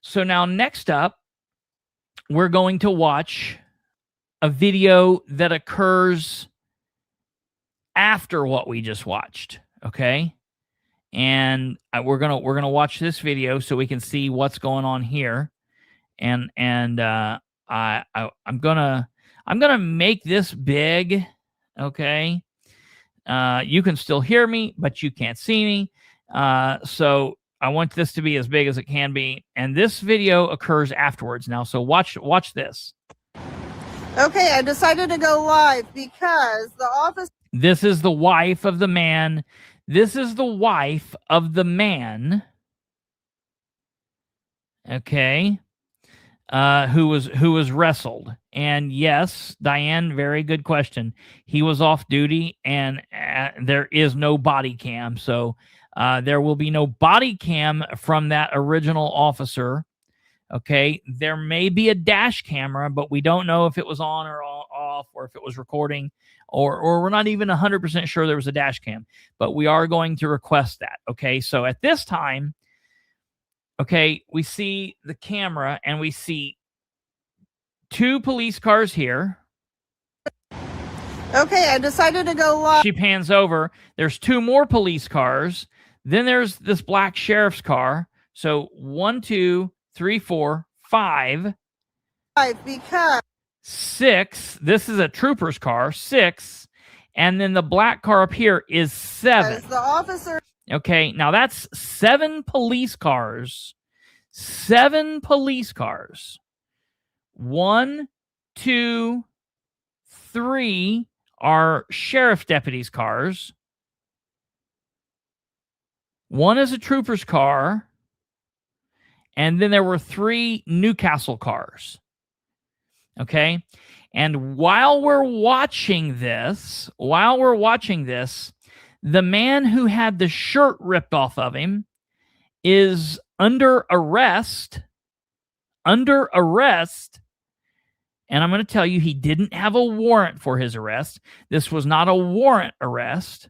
So now next up, we're going to watch a video that occurs after what we just watched. Okay. And we're gonna watch this video so we can see what's going on here, and I'm gonna make this big, okay? You can still hear me, but you can't see me. So I want this to be as big as it can be, and this video occurs afterwards now. So watch this. Okay, I decided to go live because the office. This is the wife of the man. This is the wife of the man, okay, who was wrestled. And yes, Diane, very good question. He was off duty, and there is no body cam. So there will be no body cam from that original officer, okay? There may be a dash camera, but we don't know if it was on or off, or if it was recording, or we're not even 100% sure there was a dash cam, but we are going to request that. Okay. So at this time, okay, we see the camera and we see 2 police cars here. Okay. I decided to go live. She pans over. There's 2 more police cars. Then there's this black sheriff's car. So 1, 2, 3, 4, 5. Because 6. This is a trooper's car. 6. And then the black car up here is 7. the officer. Okay, now that's 7 police cars. 7 police cars. 1, 2, 3 are sheriff deputies' cars. 1 is a trooper's car. And then there were 3 Newcastle cars. Okay. And while we're watching this, the man who had the shirt ripped off of him is under arrest. And I'm going to tell you, he didn't have a warrant for his arrest. This was not a warrant arrest.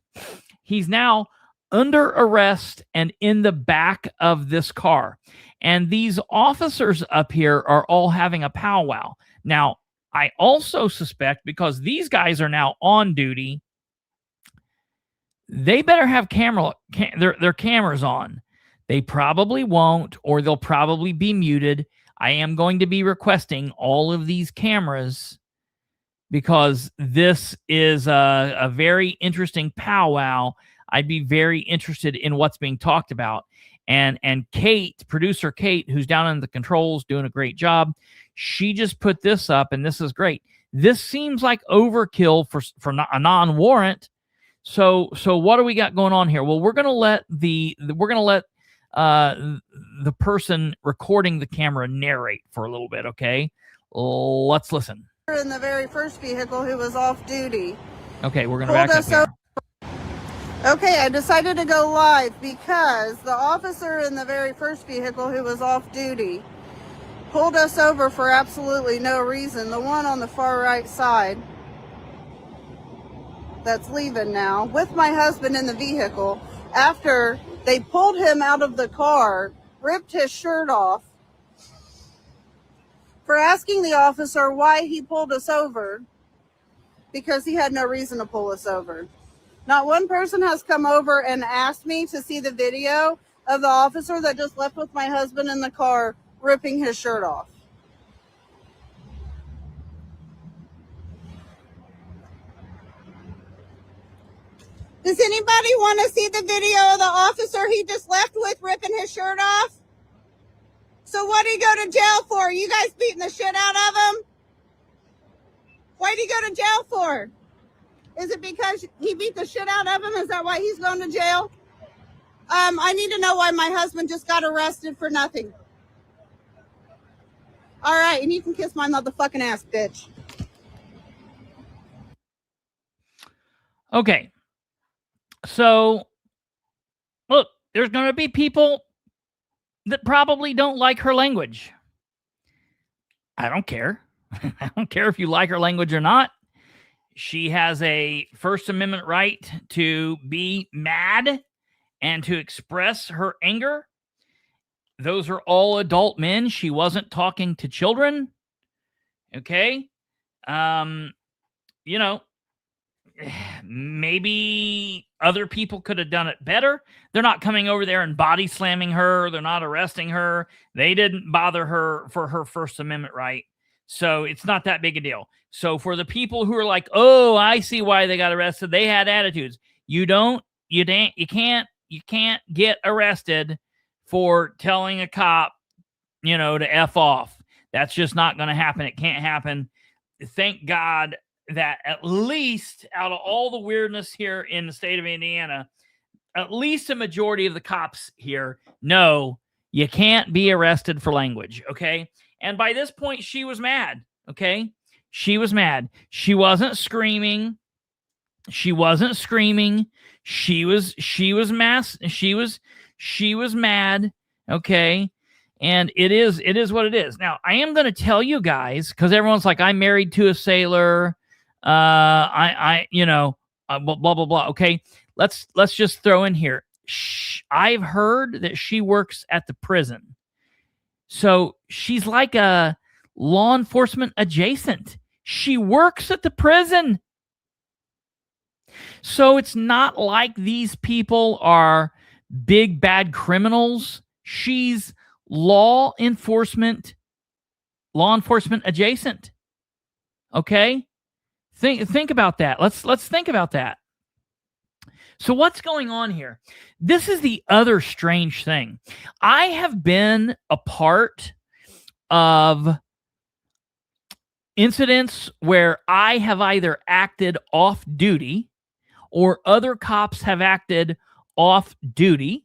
He's now under arrest and in the back of this car. And these officers up here are all having a powwow. Now, I also suspect, because these guys are now on duty, they better have their cameras on. They probably won't, or they'll probably be muted. I am going to be requesting all of these cameras because this is a very interesting powwow. I'd be very interested in what's being talked about. And Kate, producer Kate, who's down in the controls, doing a great job. She just put this up, and this is great. This seems like overkill for a non-warrant. So what do we got going on here? Well, we're gonna let the person recording the camera narrate for a little bit. Okay, let's listen. In the very first vehicle who was off duty. Okay, we're gonna Pulled back up us here. Okay, I decided to go live because the officer in the very first vehicle who was off duty pulled us over for absolutely no reason. The one on the far right side that's leaving now with my husband in the vehicle, after they pulled him out of the car, ripped his shirt off for asking the officer why he pulled us over, because he had no reason to pull us over. Not one person has come over and asked me to see the video of the officer that just left with my husband in the car ripping his shirt off. Does anybody want to see the video of the officer he just left with ripping his shirt off? So what did he go to jail for? You guys beating the shit out of him? Why did he go to jail for? Is it because he beat the shit out of him? Is that why he's going to jail? I need to know why my husband just got arrested for nothing. All right, and you can kiss my motherfucking ass, bitch. Okay. So, look, there's going to be people that probably don't like her language. I don't care. I don't care if you like her language or not. She has a First Amendment right to be mad and to express her anger. Those are all adult men. She wasn't talking to children. Okay? You know, maybe other people could have done it better. They're not coming over there and body slamming her. They're not arresting her. They didn't bother her for her First Amendment right. So it's not that big a deal. So for the people who are like, oh, I see why they got arrested. They had attitudes. You can't get arrested for telling a cop, to F off. That's just not going to happen. It can't happen. Thank God that at least out of all the weirdness here in the state of Indiana, at least a majority of the cops here know you can't be arrested for language. Okay. And by this point, she was mad. Okay. She was mad. She wasn't screaming. She was mad. Okay. And it is what it is. Now, I am going to tell you guys, because everyone's like, I'm married to a sailor. Blah, blah, blah. Okay. Let's just throw in here. I've heard that she works at the prison. So she's like a law enforcement adjacent. She works at the prison. So it's not like these people are big bad criminals. She's law enforcement adjacent. Okay? Think about that. Let's think about that. So what's going on here? This is the other strange thing. I have been a part of incidents where I have either acted off duty or other cops have acted off duty.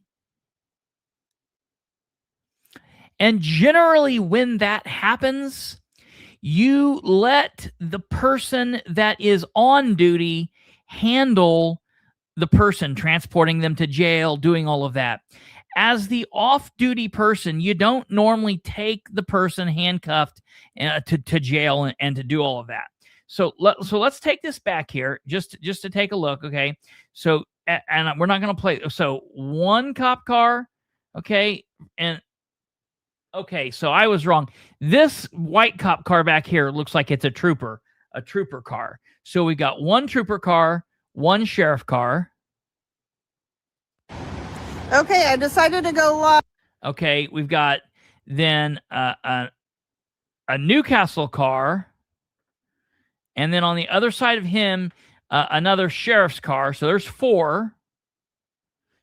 And generally when that happens, you let the person that is on duty handle the person, transporting them to jail, doing all of that. As the off-duty person, you don't normally take the person handcuffed to jail and to do all of that. So let's take this back here just to take a look, okay? So, and we're not going to play. So one cop car, okay? And, okay, so I was wrong. This white cop car back here looks like it's a trooper car. So we got one trooper car, one sheriff car. Okay, I decided to go live. Okay, we've got then a Newcastle car, and then on the other side of him, another sheriff's car. So there's four.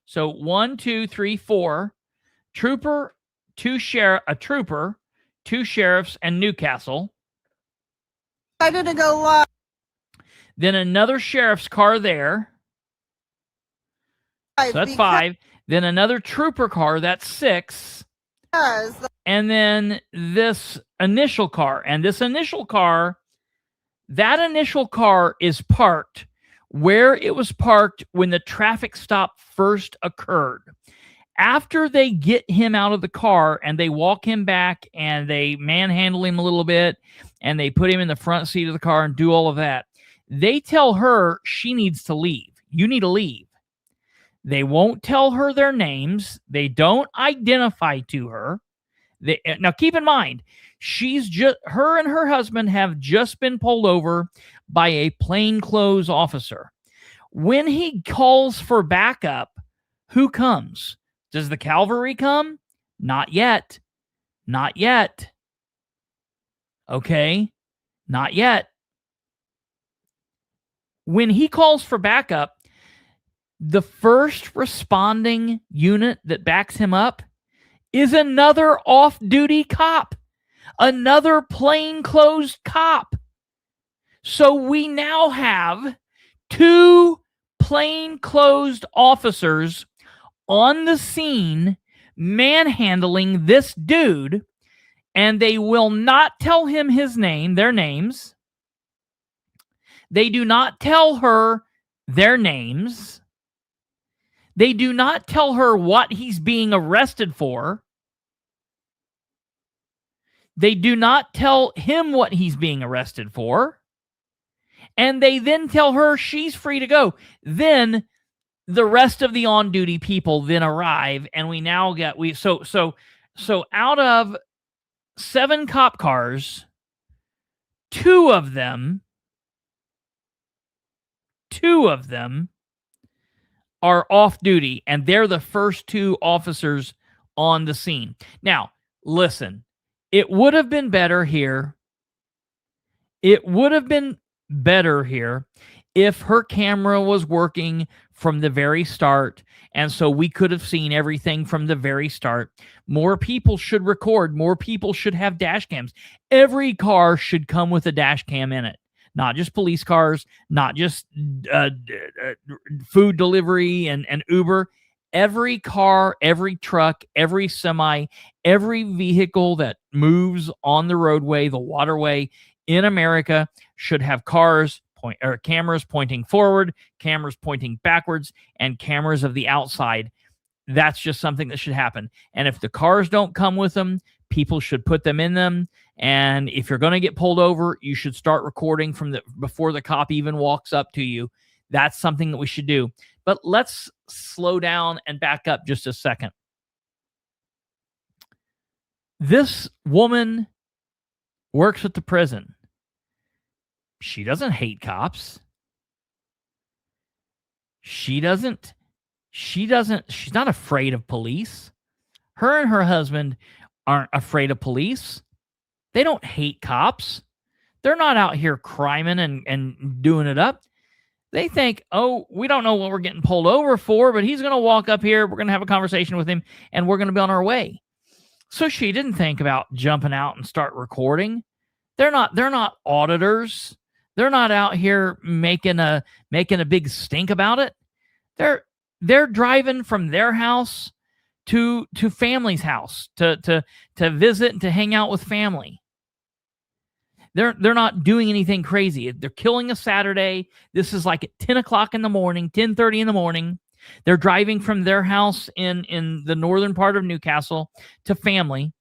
So 1, 2, 3, 4. Trooper, a trooper, 2 sheriffs, and Newcastle. Decided to go live. Then another sheriff's car there. So that's 5. Then another trooper car, that's 6. And then this initial car. And this initial car, that initial car is parked where it was parked when the traffic stop first occurred. After they get him out of the car and they walk him back and they manhandle him a little bit and they put him in the front seat of the car and do all of that, they tell her she needs to leave. You need to leave. They won't tell her their names. They don't identify to her. Now, keep in mind, her and her husband have just been pulled over by a plainclothes officer. When he calls for backup, who comes? Does the cavalry come? Not yet. Not yet. Okay? Not yet. When he calls for backup, the first responding unit that backs him up is another off-duty cop, another plainclothes cop. So we now have 2 plainclothes officers on the scene manhandling this dude, and they will not tell him their names. They do not tell her their names. They do not tell her what he's being arrested for. They do not tell him what he's being arrested for. And they then tell her she's free to go. Then the rest of the on-duty people then arrive, and we now get so out of 7 cop cars, 2 of them are off duty, and they're the first 2 officers on the scene. Now, listen, it would have been better here. It would have been better here if her camera was working from the very start, and so we could have seen everything from the very start. More people should record. More people should have dash cams. Every car should come with a dash cam in it. Not just police cars, not just food delivery and Uber. Every car, every truck, every semi, every vehicle that moves on the roadway, the waterway in America should have cameras pointing forward, cameras pointing backwards, and cameras of the outside. That's just something that should happen. And if the cars don't come with them, people should put them in them. And if you're going to get pulled over, you should start recording before the cop even walks up to you. That's something that we should do. But let's slow down and back up just a second. This woman works at the prison. She doesn't hate cops. She's not afraid of police. Her and her husband aren't afraid of police. They don't hate cops. They're not out here criming and doing it up. They think, oh, we don't know what we're getting pulled over for, but he's going to walk up here. We're going to have a conversation with him, and we're going to be on our way. So she didn't think about jumping out and start recording. They're not auditors. They're not out here making a big stink about it. They're driving from their house to family's house to visit and to hang out with family. They're not doing anything crazy. They're killing a Saturday. This is like at 10 o'clock in the morning, 10:30 in the morning. They're driving from their house in the northern part of Newcastle to family,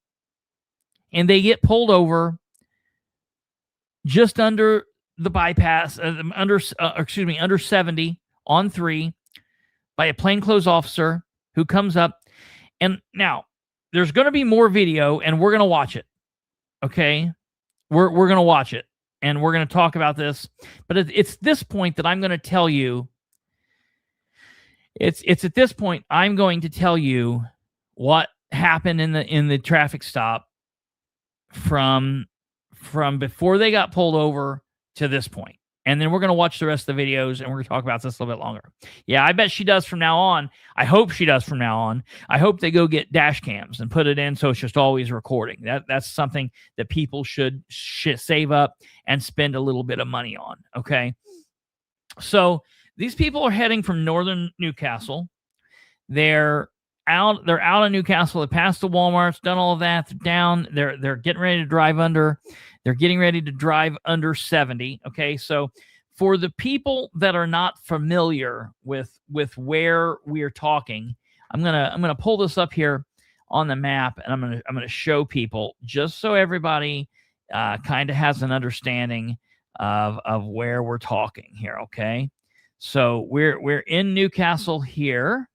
and they get pulled over just under the bypass, under 70 on 3 by a plainclothes officer who comes up. And now there's going to be more video, and we're going to watch it. Okay. We're going to watch it, and we're going to talk about this, but it's this point that I'm going to tell you. It's at this point I'm going to tell you what happened in the traffic stop from before they got pulled over to this point. And then we're going to watch the rest of the videos, and we're going to talk about this a little bit longer. Yeah, I bet she does from now on. I hope she does from now on. I hope they go get dash cams and put it in so it's just always recording. That's something that people should save up and spend a little bit of money on, okay? So these people are heading from northern Newcastle. They're out of Newcastle. They passed the Walmarts, done all of that. They're down. They're getting ready to drive under. They're getting ready to drive under 70. Okay, so for the people that are not familiar with where we're talking, I'm gonna pull this up here on the map, and I'm gonna show people just so everybody kind of has an understanding of where we're talking here. Okay, so we're in Newcastle here.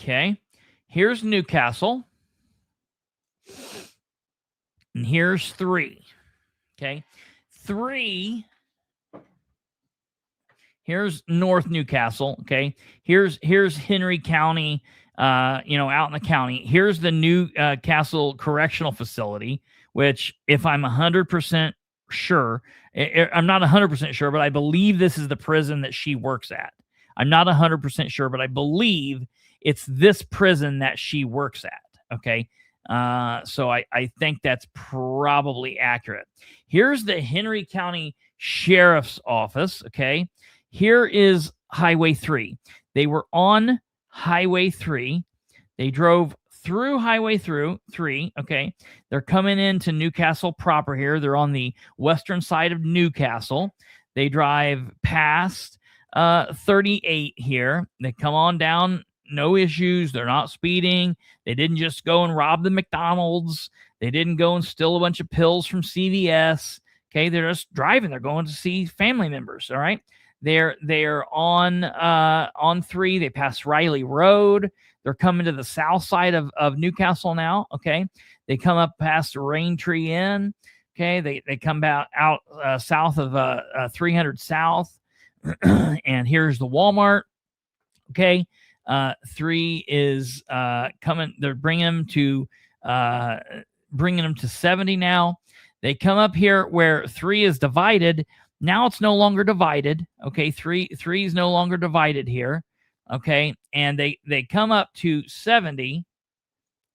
Okay, here's Newcastle, and here's 3. Okay, 3. Here's North Newcastle. Okay, here's Henry County. Out in the county. Here's the Newcastle Correctional Facility, which, if I'm 100% sure, I'm not 100% sure, but I believe this is the prison that she works at. I'm not 100% sure, but I believe it's this prison that she works at. Okay. So I think that's probably accurate. Here's the Henry County Sheriff's Office. Okay. Here is Highway 3. They were on Highway 3. They drove through Highway 3. Okay. They're coming into Newcastle proper here. They're on the western side of Newcastle. They drive past 38 here. They come on down. No issues. They're not speeding. They didn't just go and rob the McDonald's. They didn't go and steal a bunch of pills from CVS. Okay, they're just driving. They're going to see family members. All right, they're on 3. They pass Riley Road. They're coming to the south side of Newcastle now. Okay, they come up past Raintree Inn. Okay, they come out south of 300 South, and here's the Walmart. Okay. 3 is coming. They're bringing them to 70 now. They come up here where 3 is divided. Now it's no longer divided. Okay, 3 is no longer divided here. Okay, and they come up to 70.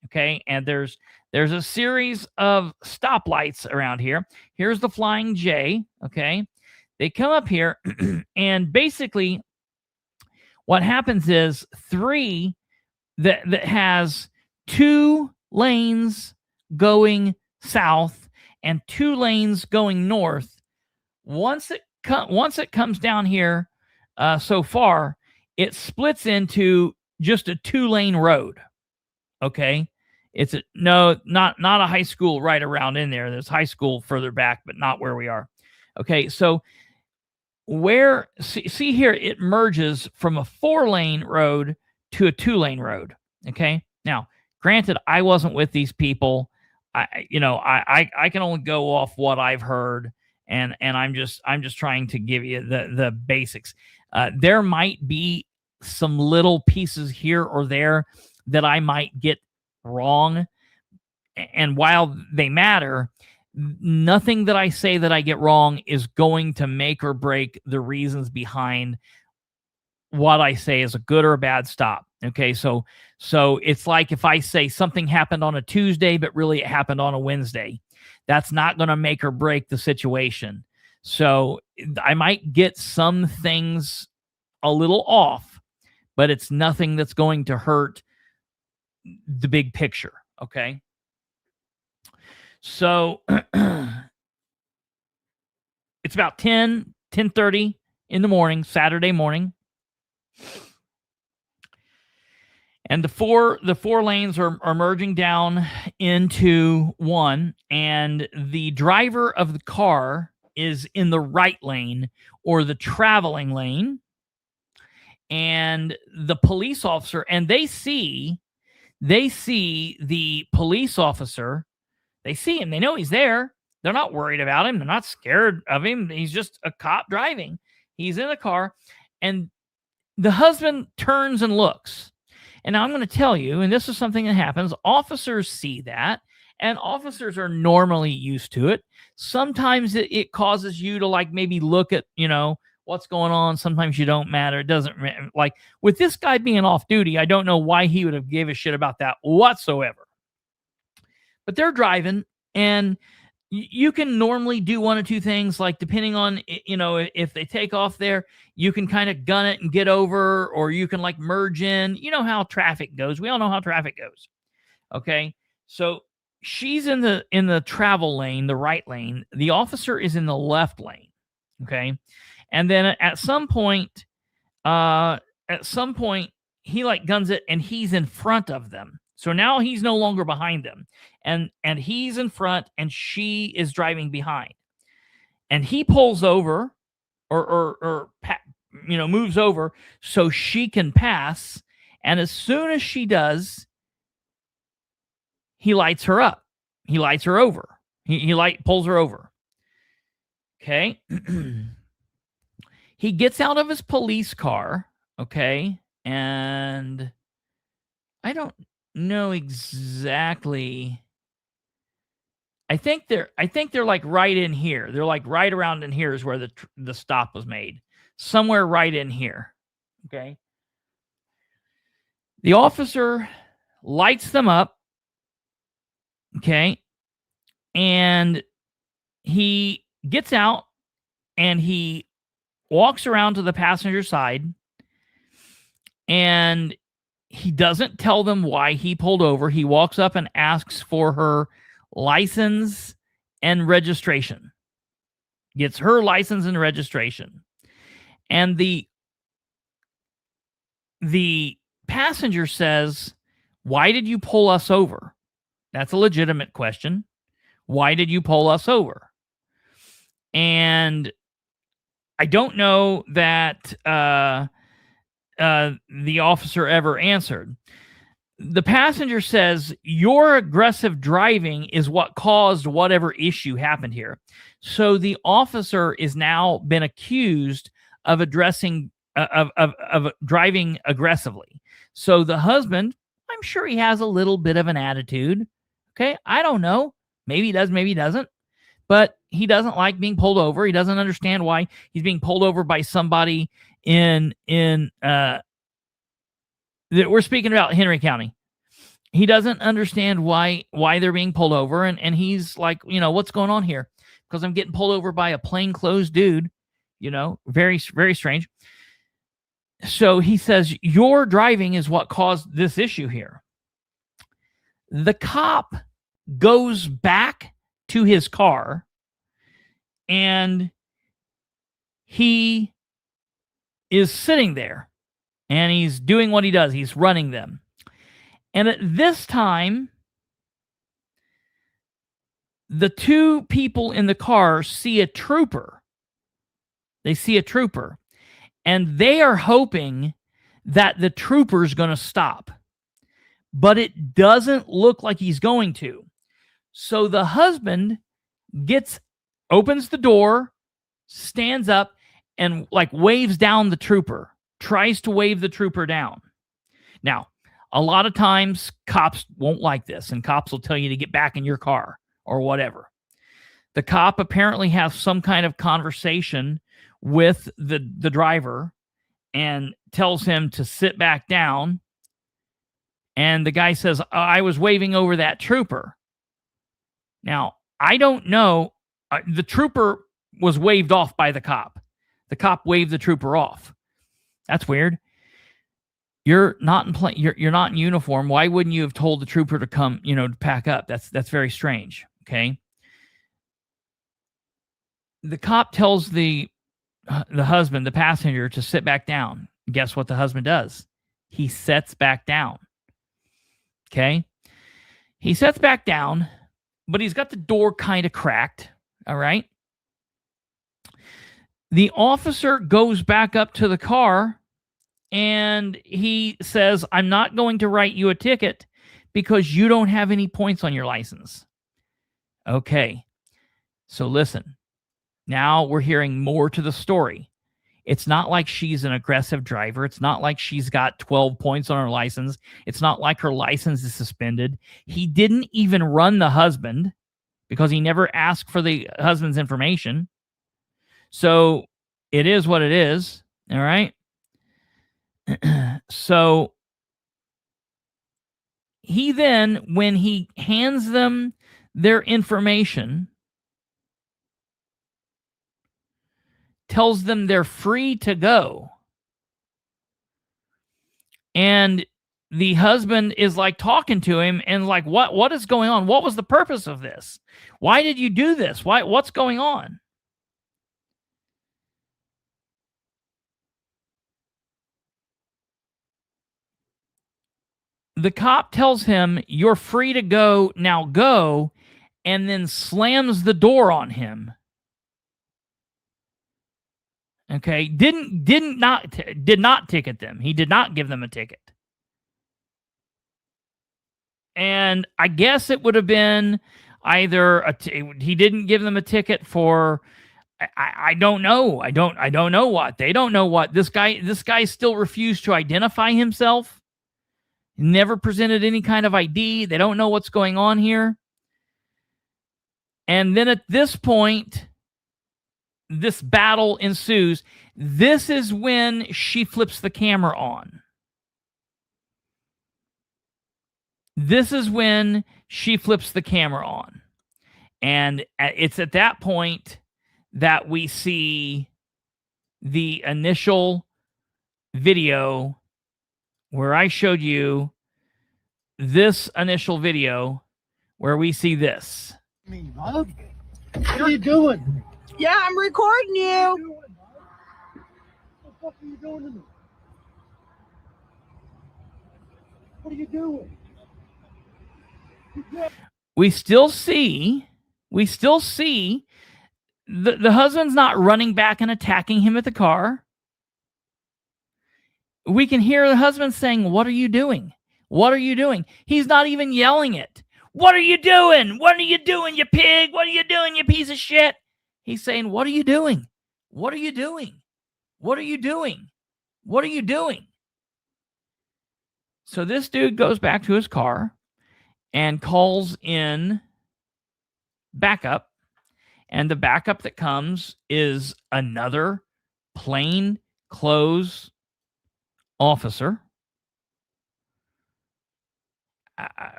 Okay, and there's a series of stoplights around here. Here's the Flying J. Okay, they come up here, and basically what happens is 3 that has 2 lanes going south and 2 lanes going north. Once it comes down here, so far, it splits into just a 2-lane road. Okay, it's not a high school right around in there. There's high school further back, but not where we are. Okay, so see here, it merges from a 4-lane road to a 2-lane road. Okay, now granted, I wasn't with these people. I can only go off what I've heard, and I'm just trying to give you the basics. There might be some little pieces here or there that I might get wrong, and while they matter, nothing that I say that I get wrong is going to make or break the reasons behind what I say is a good or a bad stop. Okay, so it's like if I say something happened on a Tuesday, but really it happened on a Wednesday. That's not going to make or break the situation. So I might get some things a little off, but it's nothing that's going to hurt the big picture. Okay. So it's about 10:30 in the morning, Saturday morning. And the four lanes are merging down into one, and the driver of the car is in the right lane, or the traveling lane. And the police officer, and they see the police officer. They see him. They know he's there. They're not worried about him. They're not scared of him. He's just a cop driving. He's in the car, and the husband turns and looks. And now I'm going to tell you, and this is something that happens, officers see that, and officers are normally used to it. Sometimes it causes you to like maybe look at, what's going on. Sometimes you don't matter. It doesn't, like with this guy being off duty, I don't know why he would have gave a shit about that whatsoever. But they're driving, and You can normally do one of two things, like depending on, if they take off there, you can kind of gun it and get over, or you can like merge in. You know how traffic goes. We all know how traffic goes. Okay. So she's in the travel lane, the right lane. The officer is in the left lane. Okay. And then at some point, he like guns it and he's in front of them. So now he's no longer behind them. And he's in front and she is driving behind. And he pulls over or moves over so she can pass. And as soon as she does, he lights her up. He lights her over. He pulls her over. Okay. He gets out of his police car. Okay. And I don't know exactly. I think they're like right in here. They're like right around in here is where the stop was made. Somewhere right in here. Okay. The officer lights them up. Okay. And he gets out and he walks around to the passenger side, and he doesn't tell them why he pulled over. He walks up and asks for her license and registration. Gets her license and registration. And the passenger says, "Why did you pull us over?" That's a legitimate question. Why did you pull us over? And I don't know that the officer ever answered. The passenger says, "Your aggressive driving is what caused whatever issue happened here." So the officer is now been accused of addressing of driving aggressively. So the husband, I'm sure he has a little bit of an attitude. Okay, I don't know. Maybe he does, maybe he doesn't. But he doesn't like being pulled over. He doesn't understand why he's being pulled over by somebody that we're speaking about Henry County. He doesn't understand why they're being pulled over. And he's like, what's going on here? Because I'm getting pulled over by a plainclothes dude, very, very strange. So he says, "Your driving is what caused this issue here." The cop goes back to his car and he is sitting there and he's doing what he does. He's running them. And at this time, the two people in the car see a trooper. They see a trooper and they are hoping that the trooper's going to stop, but it doesn't look like he's going to. So the husband opens the door, stands up, and like waves down the trooper, tries to wave the trooper down. Now, a lot of times cops won't like this, and cops will tell you to get back in your car or whatever. The cop apparently has some kind of conversation with the driver and tells him to sit back down. And the guy says, "I was waving over that trooper." Now, I don't know. The trooper was waved off by the cop. The cop waved the trooper off. That's weird. You're not you're not in uniform. Why wouldn't you have told the trooper to come, to pack up? That's very strange. Okay. The cop tells the husband, the passenger, to sit back down. Guess what the husband does? He sits back down. Okay. He sits back down, but he's got the door kind of cracked. All right. The officer goes back up to the car and he says, "I'm not going to write you a ticket because you don't have any points on your license." Okay. So listen, now we're hearing more to the story. It's not like she's an aggressive driver. It's not like she's got 12 points on her license. It's not like her license is suspended. He didn't even run the husband because he never asked for the husband's information. So it is what it is. All right. So he then, when he hands them their information, tells them they're free to go. And the husband is like talking to him and like, what is going on? What was the purpose of this? Why did you do this? What's going on? The cop tells him, you're free to go, now go, and then slams the door on him. Okay, did not ticket them. He did not give them a ticket. And I guess it would have been either he didn't give them a ticket for I don't know. I don't know what. They don't know what. This guy still refused to identify himself. Never presented any kind of ID. They don't know what's going on here. And then at this point, this battle ensues. This is when she flips the camera on. This is when she flips the camera on. And it's at that point that we see the initial video where I showed you this initial video where we see this. Me, Bob? What are you doing? Yeah, I'm recording you. What the fuck are you doing to me? What are you doing? We still see the husband's not running back and attacking him at the car. We can hear the husband saying, what are you doing? What are you doing? He's not even yelling it. What are you doing? What are you doing, you pig? What are you doing, you piece of shit? He's saying, what are you doing? What are you doing? What are you doing? What are you doing? So this dude goes back to his car and calls in backup. And the backup that comes is another plain clothes officer,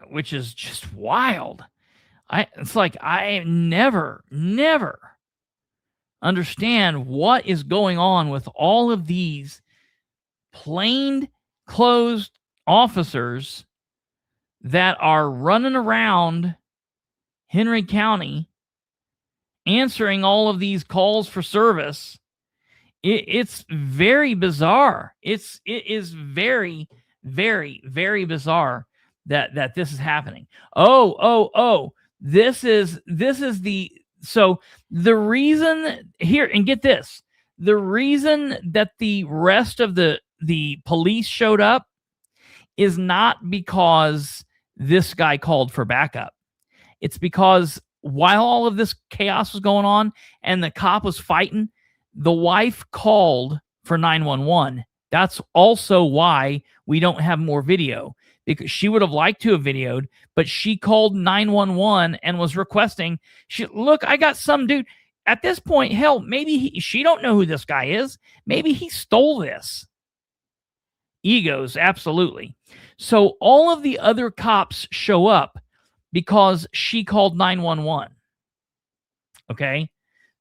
which is just wild. It's like I never understand what is going on with all of these plain clothes officers that are running around Henry County answering all of these calls for service. It's very bizarre. It is very, very, very bizarre that this is happening. This is the reason here, and get this, the reason that the rest of the police showed up is not because this guy called for backup. It's because while all of this chaos was going on and the cop was fighting, the wife called for 911. That's also why we don't have more video, because she would have liked to have videoed, but she called 911 and was requesting, look, I got some dude. At this point, hell, maybe she don't know who this guy is. Maybe he stole this. Egos, absolutely. So all of the other cops show up because she called 911. Okay?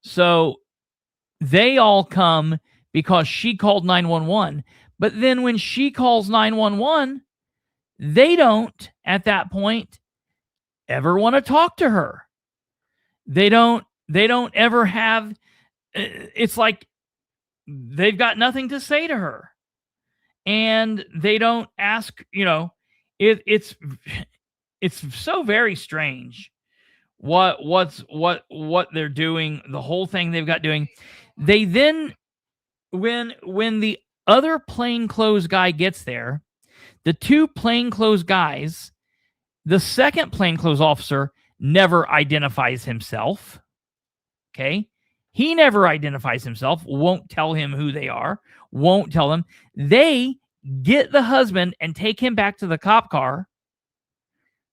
So they all come because she called 911. But then when she calls 911, they don't, at that point, ever want to talk to her. They don't ever have, it's like they've got nothing to say to her. And they don't ask, it's so very strange what they're doing, the whole thing they've got doing. They then, when the other plainclothes guy gets there, the two plainclothes guys, the second plainclothes officer never identifies himself. Okay? He never identifies himself, won't tell him who they are, won't tell them. They get the husband and take him back to the cop car,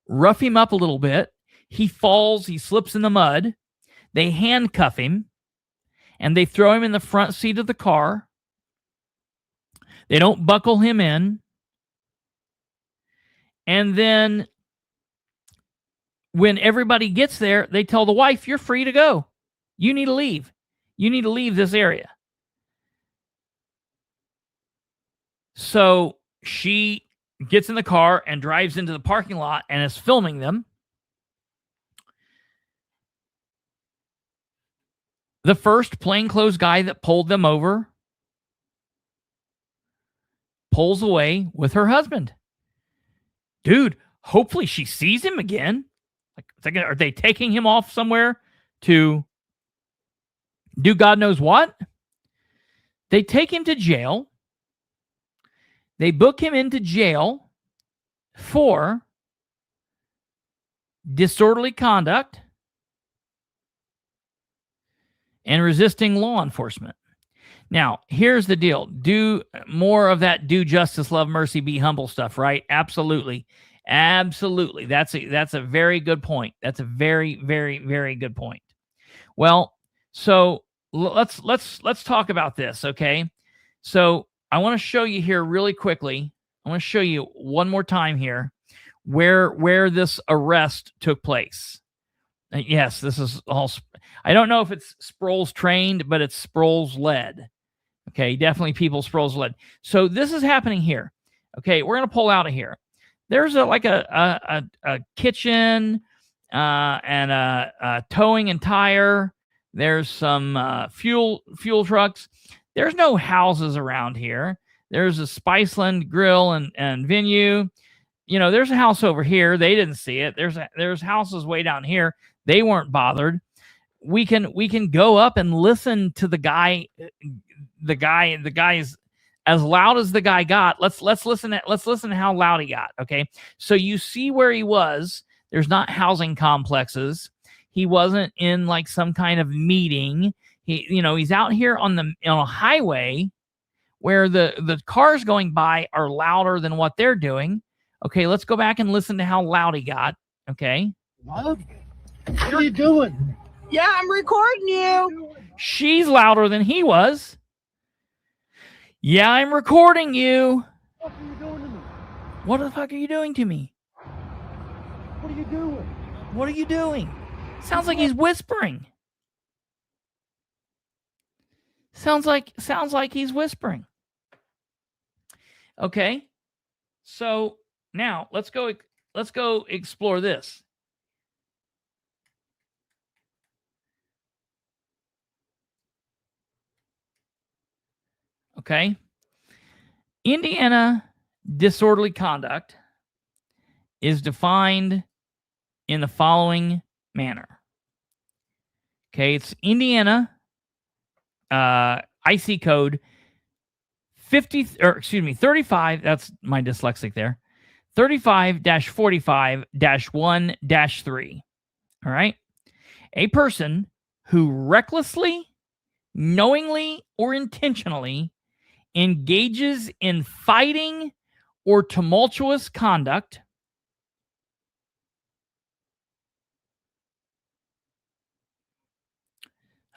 rough him up a little bit. He falls, he slips in the mud. They handcuff him, and they throw him in the front seat of the car. They don't buckle him in. And then when everybody gets there, they tell the wife, you're free to go. You need to leave. You need to leave this area. So she gets in the car and drives into the parking lot and is filming them. The first plainclothes guy that pulled them over pulls away with her husband. Dude, hopefully she sees him again. Like, are they taking him off somewhere to do God knows what? They take him to jail. They book him into jail for disorderly conduct and resisting law enforcement. Now, here's the deal. Do more of that do justice, love mercy, be humble stuff, right? Absolutely. Absolutely. That's a very good point. That's a very, very, very good point. Well, so let's talk about this, okay? So I want to show you here really quickly. I want to show you one more time here where this arrest took place. Yes, this is all. I don't know if it's Sproles trained, but it's Sproles led. Okay, definitely people Sproles led. So this is happening here. Okay, we're gonna pull out of here. There's a kitchen and a towing and tire. There's some fuel trucks. There's no houses around here. There's a Spiceland grill and venue. You know, there's a house over here. They didn't see it. There's houses way down here. They weren't bothered. We can go up and listen to the guy. The guy is as loud as the guy got. Let's listen to how loud he got. Okay, so you see where he was. There's not housing complexes. He wasn't in like some kind of meeting. He's out here on a highway where the cars going by are louder than what they're doing. Okay, let's go back and listen to how loud he got. Okay. What are you doing? Yeah, I'm recording you. She's louder than he was. Yeah, I'm recording you. What are you doing to me? What the fuck are you doing to me? What are you doing? What are you doing? Sounds like he's whispering. Sounds like he's whispering. Okay. So now let's go explore this. Okay. Indiana disorderly conduct is defined in the following manner. Okay, it's Indiana IC code 35, that's my dyslexic there. 35-45-1-3. All right. A person who recklessly, knowingly, or intentionally engages in fighting or tumultuous conduct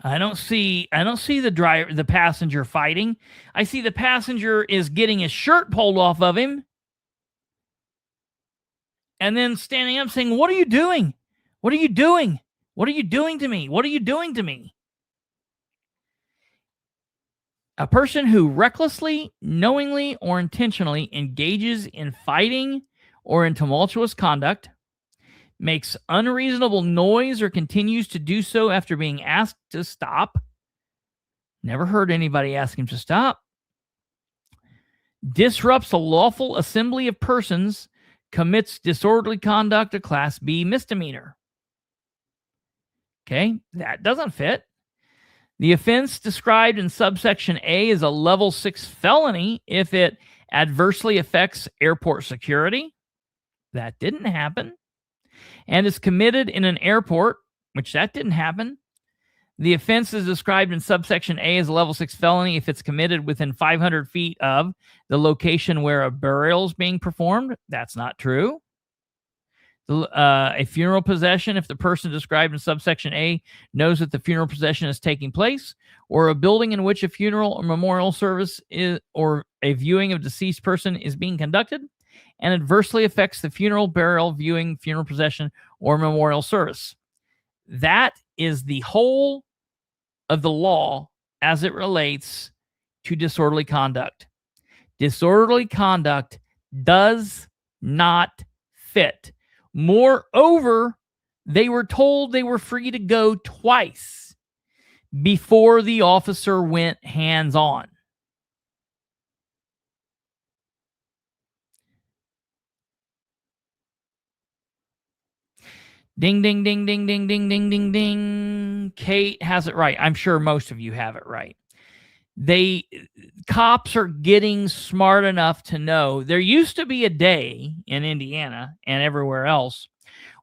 I don't see the passenger fighting. I see the passenger is getting his shirt pulled off of him and then standing up saying, "What are you doing? What are you doing? What are you doing to me? What are you doing to me?" A person who recklessly, knowingly, or intentionally engages in fighting or in tumultuous conduct, makes unreasonable noise or continues to do so after being asked to stop. Never heard anybody ask him to stop. Disrupts a lawful assembly of persons, commits disorderly conduct, a Class B misdemeanor. Okay, that doesn't fit. The offense described in subsection A is a level 6 felony if it adversely affects airport security. That didn't happen. And is committed in an airport, which that didn't happen. The offense is described in subsection A as a level 6 felony if it's committed within 500 feet of the location where a burial is being performed. That's not true. A funeral procession, if the person described in subsection A knows that the funeral procession is taking place, or a building in which a funeral or memorial service is, or a viewing of deceased person is being conducted, and adversely affects the funeral, burial, viewing, funeral procession, or memorial service. That is the whole of the law as it relates to disorderly conduct. Disorderly conduct does not fit. Moreover, they were told they were free to go twice before the officer went hands-on. Ding, ding, ding, ding, ding, ding, ding, ding, ding. Kate has it right. I'm sure most of you have it right. Cops are getting smart enough to know there used to be a day in Indiana and everywhere else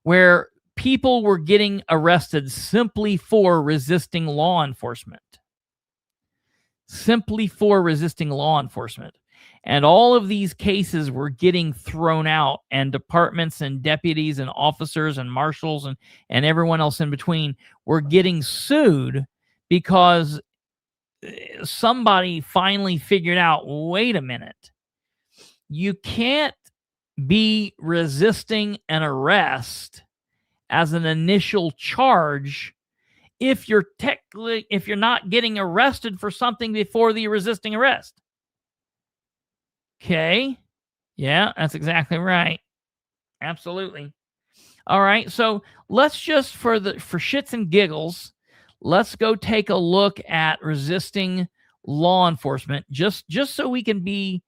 where people were getting arrested simply for resisting law enforcement. Simply for resisting law enforcement. And all of these cases were getting thrown out, and departments and deputies and officers and marshals and everyone else in between were getting sued because somebody finally figured out, wait a minute, you can't be resisting an arrest as an initial charge if you're not getting arrested for something before the resisting arrest. Okay. Yeah, that's exactly right. Absolutely. All right. So let's just for shits and giggles, let's go take a look at resisting law enforcement just so we can be,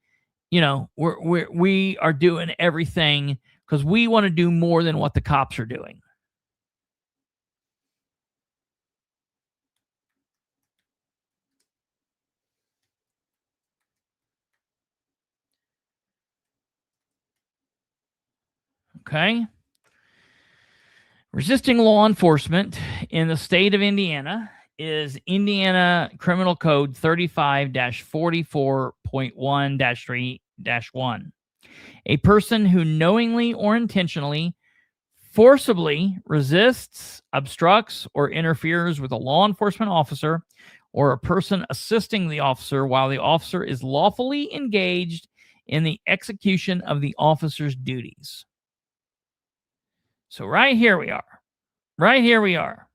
we are doing everything because we want to do more than what the cops are doing. Okay. Resisting law enforcement in the state of Indiana is Indiana Criminal Code 35-44.1-3-1. A person who knowingly or intentionally forcibly resists, obstructs, or interferes with a law enforcement officer or a person assisting the officer while the officer is lawfully engaged in the execution of the officer's duties. So right here we are. Right here we are.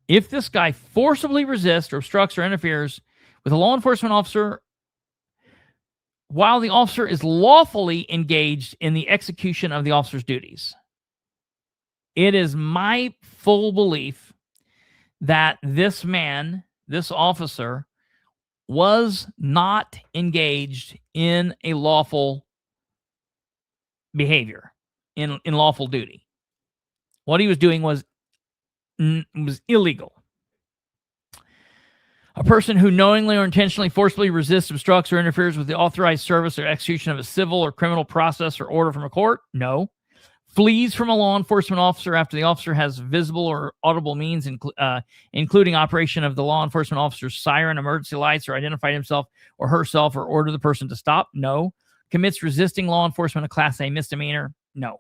If this guy forcibly resists or obstructs or interferes with a law enforcement officer while the officer is lawfully engaged in the execution of the officer's duties, it is my full belief that this man, this officer, was not engaged in a lawful behavior, in lawful duty. What he was doing was illegal. A person who knowingly or intentionally forcibly resists, obstructs, or interferes with the authorized service or execution of a civil or criminal process or order from a court? No. Flees from a law enforcement officer after the officer has visible or audible means, including operation of the law enforcement officer's siren, emergency lights, or identified himself or herself or order the person to stop? No. Commits resisting law enforcement a Class A misdemeanor? No.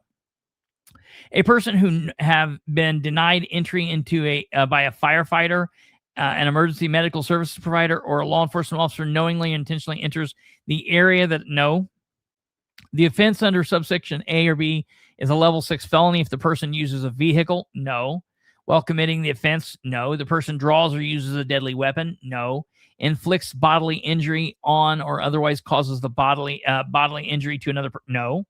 A person who have been denied entry into by a firefighter, an emergency medical services provider, or a law enforcement officer knowingly and intentionally enters the area that, no. The offense under subsection A or B is a level 6 felony if the person uses a vehicle? No. While committing the offense? No. The person draws or uses a deadly weapon? No. Inflicts bodily injury on or otherwise causes the bodily injury to another person? No.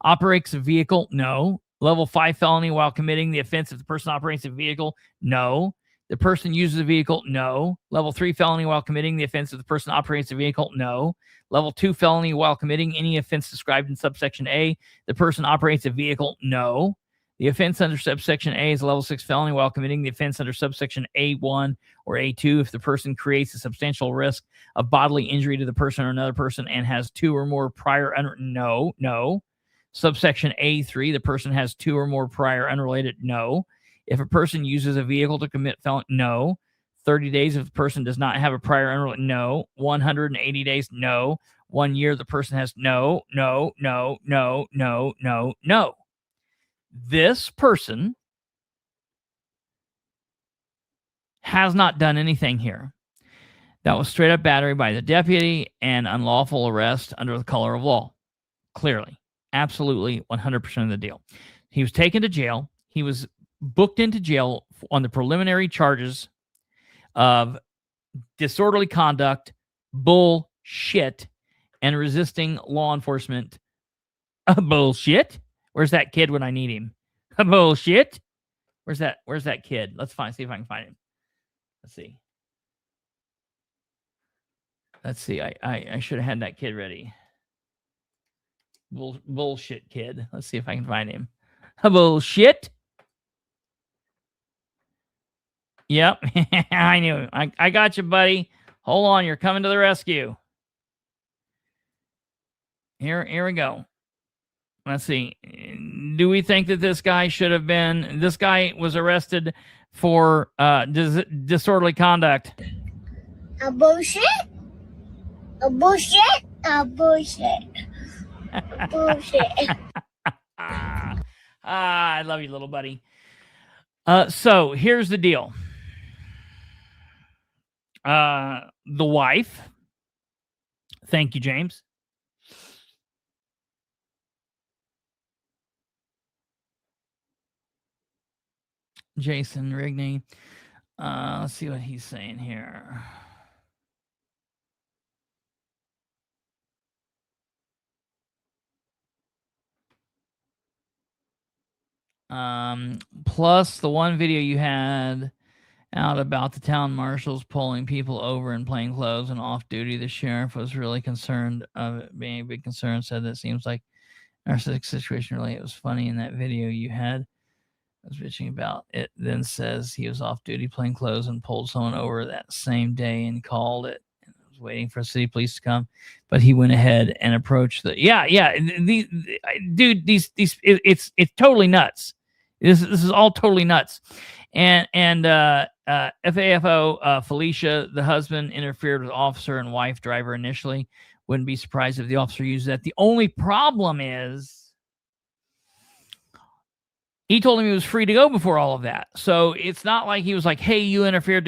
Operates a vehicle? No. Level 5 felony while committing the offense if the person operates a vehicle? No. The person uses a vehicle? No. Level 3 felony while committing the offense if the person operates a vehicle? No. Level 2 felony while committing any offense described in subsection A, the person operates a vehicle? No. The offense under subsection A is a level 6 felony while committing the offense under subsection A1 or A2 if the person creates a substantial risk of bodily injury to the person or another person and has 2 or more prior no. Subsection A3, the person has 2 or more prior unrelated? No. If a person uses a vehicle to commit felony? No. 30 days if the person does not have a prior unrelated? No. 180 days? No. 1 year the person has? No. This person has not done anything here. That was straight up battery by the deputy and unlawful arrest under the color of law. Clearly. Absolutely 100% of the deal. He was taken to jail. He was booked into jail on the preliminary charges of disorderly conduct, bullshit, and resisting law enforcement. Bullshit. Where's that kid when I need him? Bullshit. Where's that kid? Let's see if I can find him. Let's see. I should have had that kid ready. Bullshit kid. Let's see if I can find him. Bullshit. Yep. I knew. I got you, buddy. Hold on. You're coming to the rescue. Here we go. Let's see. Do we think that this guy should have been... This guy was arrested for disorderly conduct. A bullshit? A bullshit? A bullshit. A bullshit. I love you, little buddy. So here's the deal. The wife. Thank you, James. Jason Rigney. Let's see what he's saying here. Plus the one video you had out about the town marshals pulling people over in plain clothes and off duty. The sheriff was really concerned of it being a big concern, said that seems like narcissistic situation. Really, it was funny in that video you had. I was bitching about it, then says he was off duty plain clothes and pulled someone over that same day and called it. And I was waiting for city police to come, but he went ahead and approached the dude. It's totally nuts. This is all totally nuts. And FAFO Felicia, the husband, interfered with officer and wife driver initially. Wouldn't be surprised if the officer used that. The only problem is he told him he was free to go before all of that. So it's not like he was like, hey, you interfered,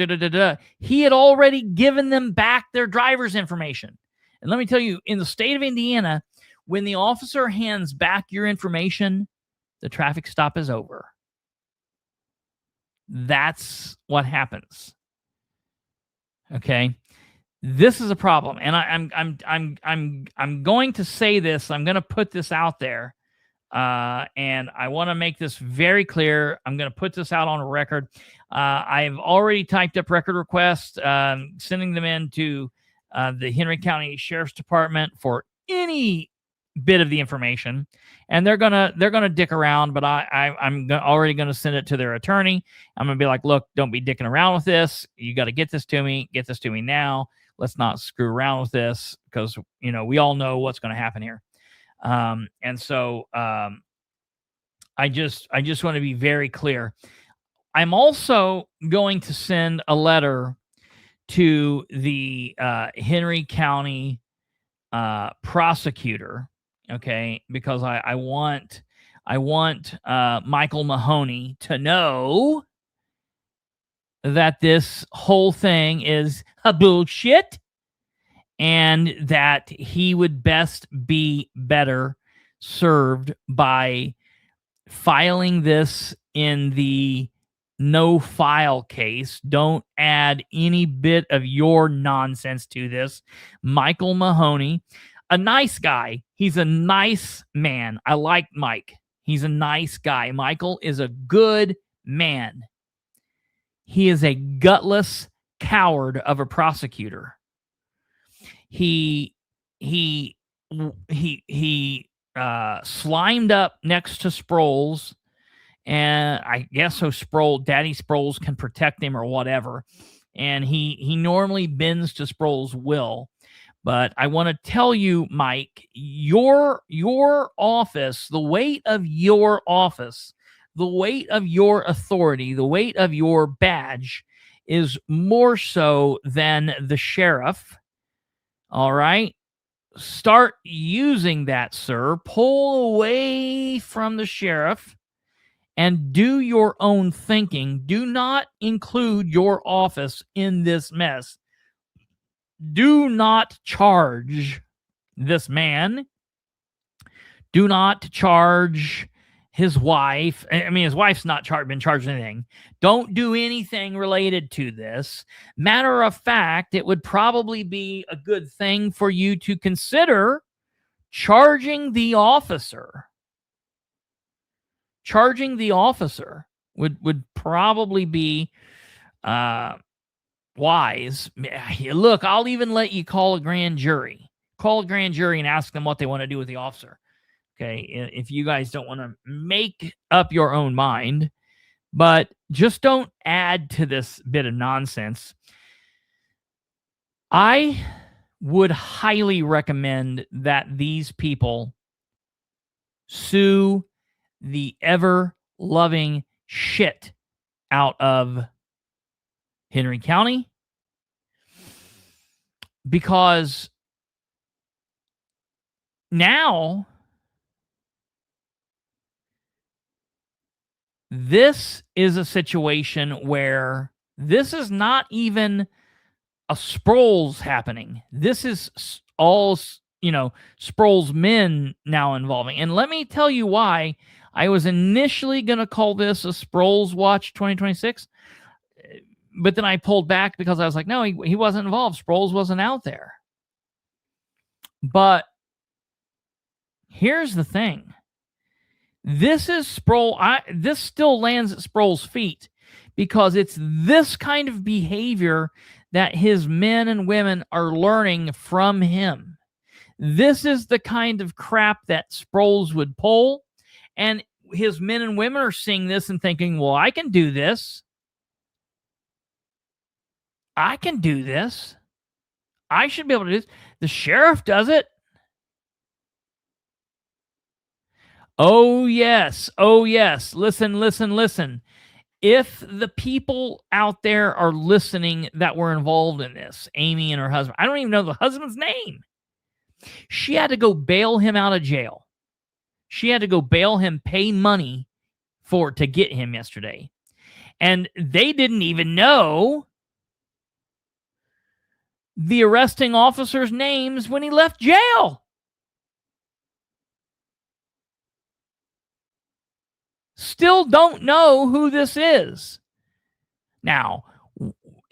He had already given them back their driver's information. And let me tell you, in the state of Indiana, when the officer hands back your information, the traffic stop is over. That's what happens. Okay. This is a problem. And I'm going to say this. I'm going to put this out there. And I want to make this very clear. I'm going to put this out on record. I've already typed up record requests, sending them in to the Henry County Sheriff's Department for any bit of the information, and they're gonna dick around. But I'm already gonna send it to their attorney. I'm gonna be like, look, don't be dicking around with this. You got to get this to me. Get this to me now. Let's not screw around with this, because we all know what's going to happen here. And so I just want to be very clear. I'm also going to send a letter to the Henry County prosecutor, okay, because I want Michael Mahoney to know that this whole thing is a bullshit, and that he would best be better served by filing this in the no file case. Don't add any bit of your nonsense to this. Michael Mahoney, a nice guy. He's a nice man. I like Mike. He's a nice guy. Michael is a good man. He is a gutless coward of a prosecutor. He slimed up next to Sproles, and I guess so Daddy Sproles can protect him or whatever. And he normally bends to Sproles' will. But I want to tell you, Mike, your office, the weight of your office, the weight of your authority, the weight of your badge is more so than the sheriff. All right? Start using that, sir. Pull away from the sheriff and do your own thinking. Do not include your office in this mess. Do not charge this man. Do not charge his wife. I mean, his wife's not been charged with anything. Don't do anything related to this. Matter of fact, it would probably be a good thing for you to consider charging the officer. Charging the officer would probably be wise. Look, I'll even let you call a grand jury. Call a grand jury and ask them what they want to do with the officer. Okay, if you guys don't want to make up your own mind, but just don't add to this bit of nonsense. I would highly recommend that these people sue the ever-loving shit out of Henry County, because now this is a situation where this is not even a Sproles happening. This is all, Sproles men now involving. And let me tell you why I was initially going to call this a Sproles Watch 2026. But then I pulled back because I was like, no, he wasn't involved. Sproles wasn't out there. But here's the thing. This is Sproles. This still lands at Sproles' feet because it's this kind of behavior that his men and women are learning from him. This is the kind of crap that Sproles would pull. And his men and women are seeing this and thinking, well, I can do this. I can do this. I should be able to do this. The sheriff does it. Oh, yes. Oh, yes. Listen. If the people out there are listening that were involved in this, Amy and her husband, I don't even know the husband's name. She had to go bail him out of jail. She had to go bail him, pay money to get him yesterday. And they didn't even know the arresting officer's names when he left jail. Still don't know who this is. Now,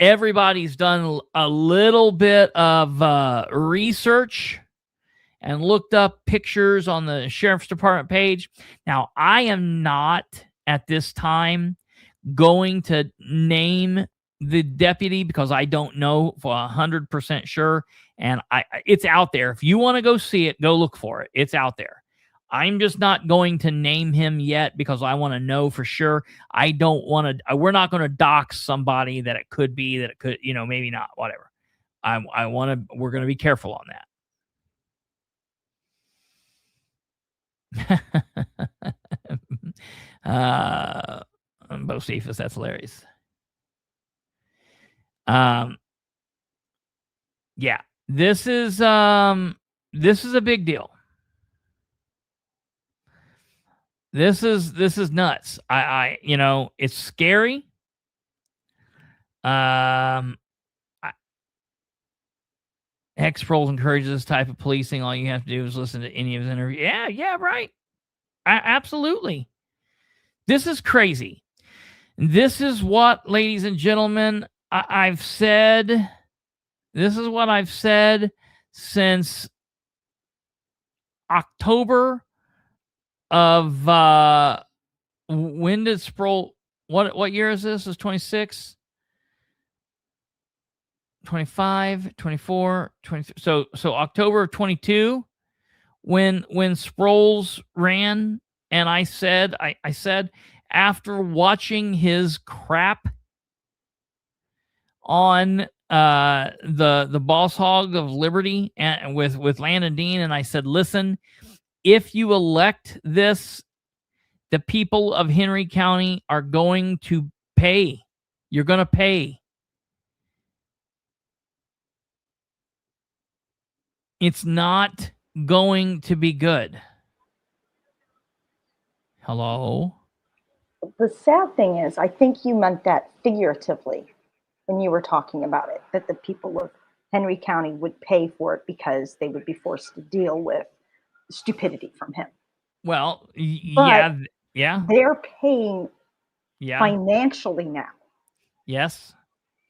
everybody's done a little bit of research and looked up pictures on the sheriff's department page. Now, I am not at this time going to name the deputy because I don't know for 100% sure. And it's out there. If you want to go see it, go look for it. It's out there. I'm just not going to name him yet because I want to know for sure. I don't want to, we're not going to dox somebody that it could be, that it could, maybe not, whatever. We're going to be careful on that. Bocephus, that's hilarious. Yeah, this is a big deal. This is nuts. It's scary. Sproles encourages this type of policing. All you have to do is listen to any of his interviews. Yeah, right. Absolutely. This is crazy. This is what, ladies and gentlemen, I've said. This is what I've said since October of when did Sproles, what year is this? Is 26, 25, 24, 23. So October of 22 when Sproles ran, and I said after watching his crap on the Boss Hog of Liberty and with Landon Dean, and I said, listen, if you elect this, the people of Henry County are going to pay. You're going to pay. It's not going to be good. Hello? The sad thing is, I think you meant that figuratively when you were talking about it, that the people of Henry County would pay for it because they would be forced to deal with stupidity from him. Well, yeah. Yeah. They're paying Yeah. financially now Yes.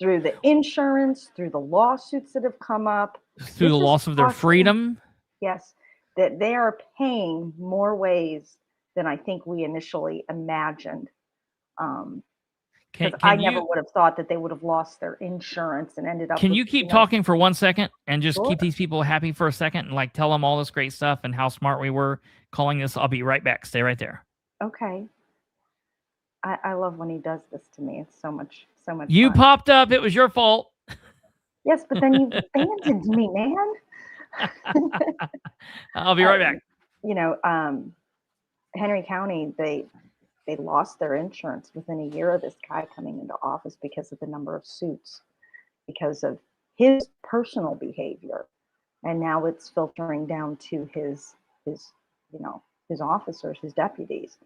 through the insurance, through the lawsuits that have come up. Through the This is loss of their costing- freedom. Yes, that they are paying more ways than I think we initially imagined. Because I never would have thought that they would have lost their insurance and ended up. Can with, you keep talking for 1 second and just Sure. keep these people happy for a second and like tell them all this great stuff and how smart we were calling this? I'll be right back. Stay right there. Okay. I love when he does this to me. It's so much You fun. popped up. It was your fault. Yes, but then you abandoned me, man. I'll be right back. You know, Henry County, they lost their insurance within a year of this guy coming into office because of the number of suits, because of his personal behavior, and now it's filtering down to his officers, his deputies.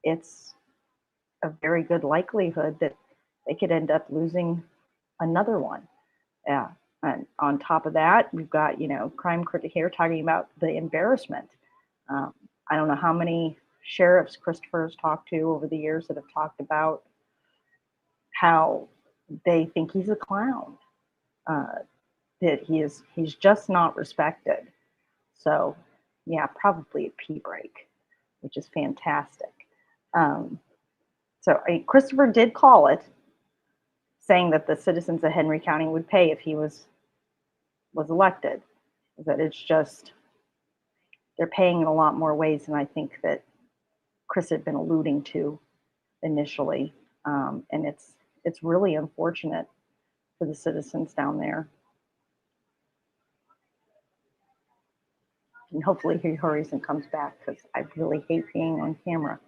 It's a very good likelihood that they could end up losing another one. Yeah. And on top of that, we've got, crime critic here talking about the embarrassment. I don't know how many sheriffs Kristopher has talked to over the years that have talked about how they think he's a clown, that he's just not respected. So yeah, probably a pee break, which is fantastic. So Kristopher did call it, saying that the citizens of Henry County would pay if he was elected. That it's just, they're paying in a lot more ways than I think that Chris had been alluding to initially. And it's really unfortunate for the citizens down there. And hopefully he hurries and comes back, because I really hate being on camera.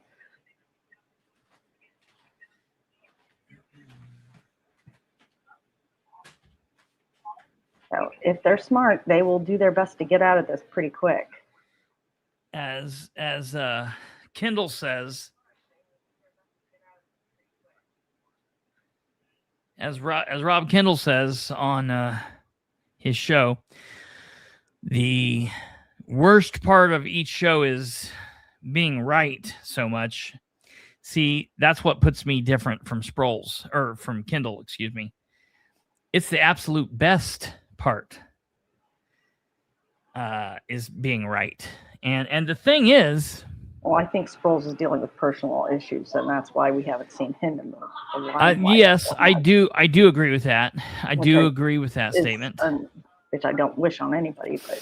So if they're smart, they will do their best to get out of this pretty quick. As Kendall says, as Rob Kendall says on his show, the worst part of each show is being right so much. See, that's what puts me different from Sproles, or from Kendall, excuse me. It's the absolute best part is being right. And the thing is, well, I think Sproles is dealing with personal issues, and that's why we haven't seen him in the limelight. Yes, I do agree with that. I do agree with that statement. Which I don't wish on anybody, but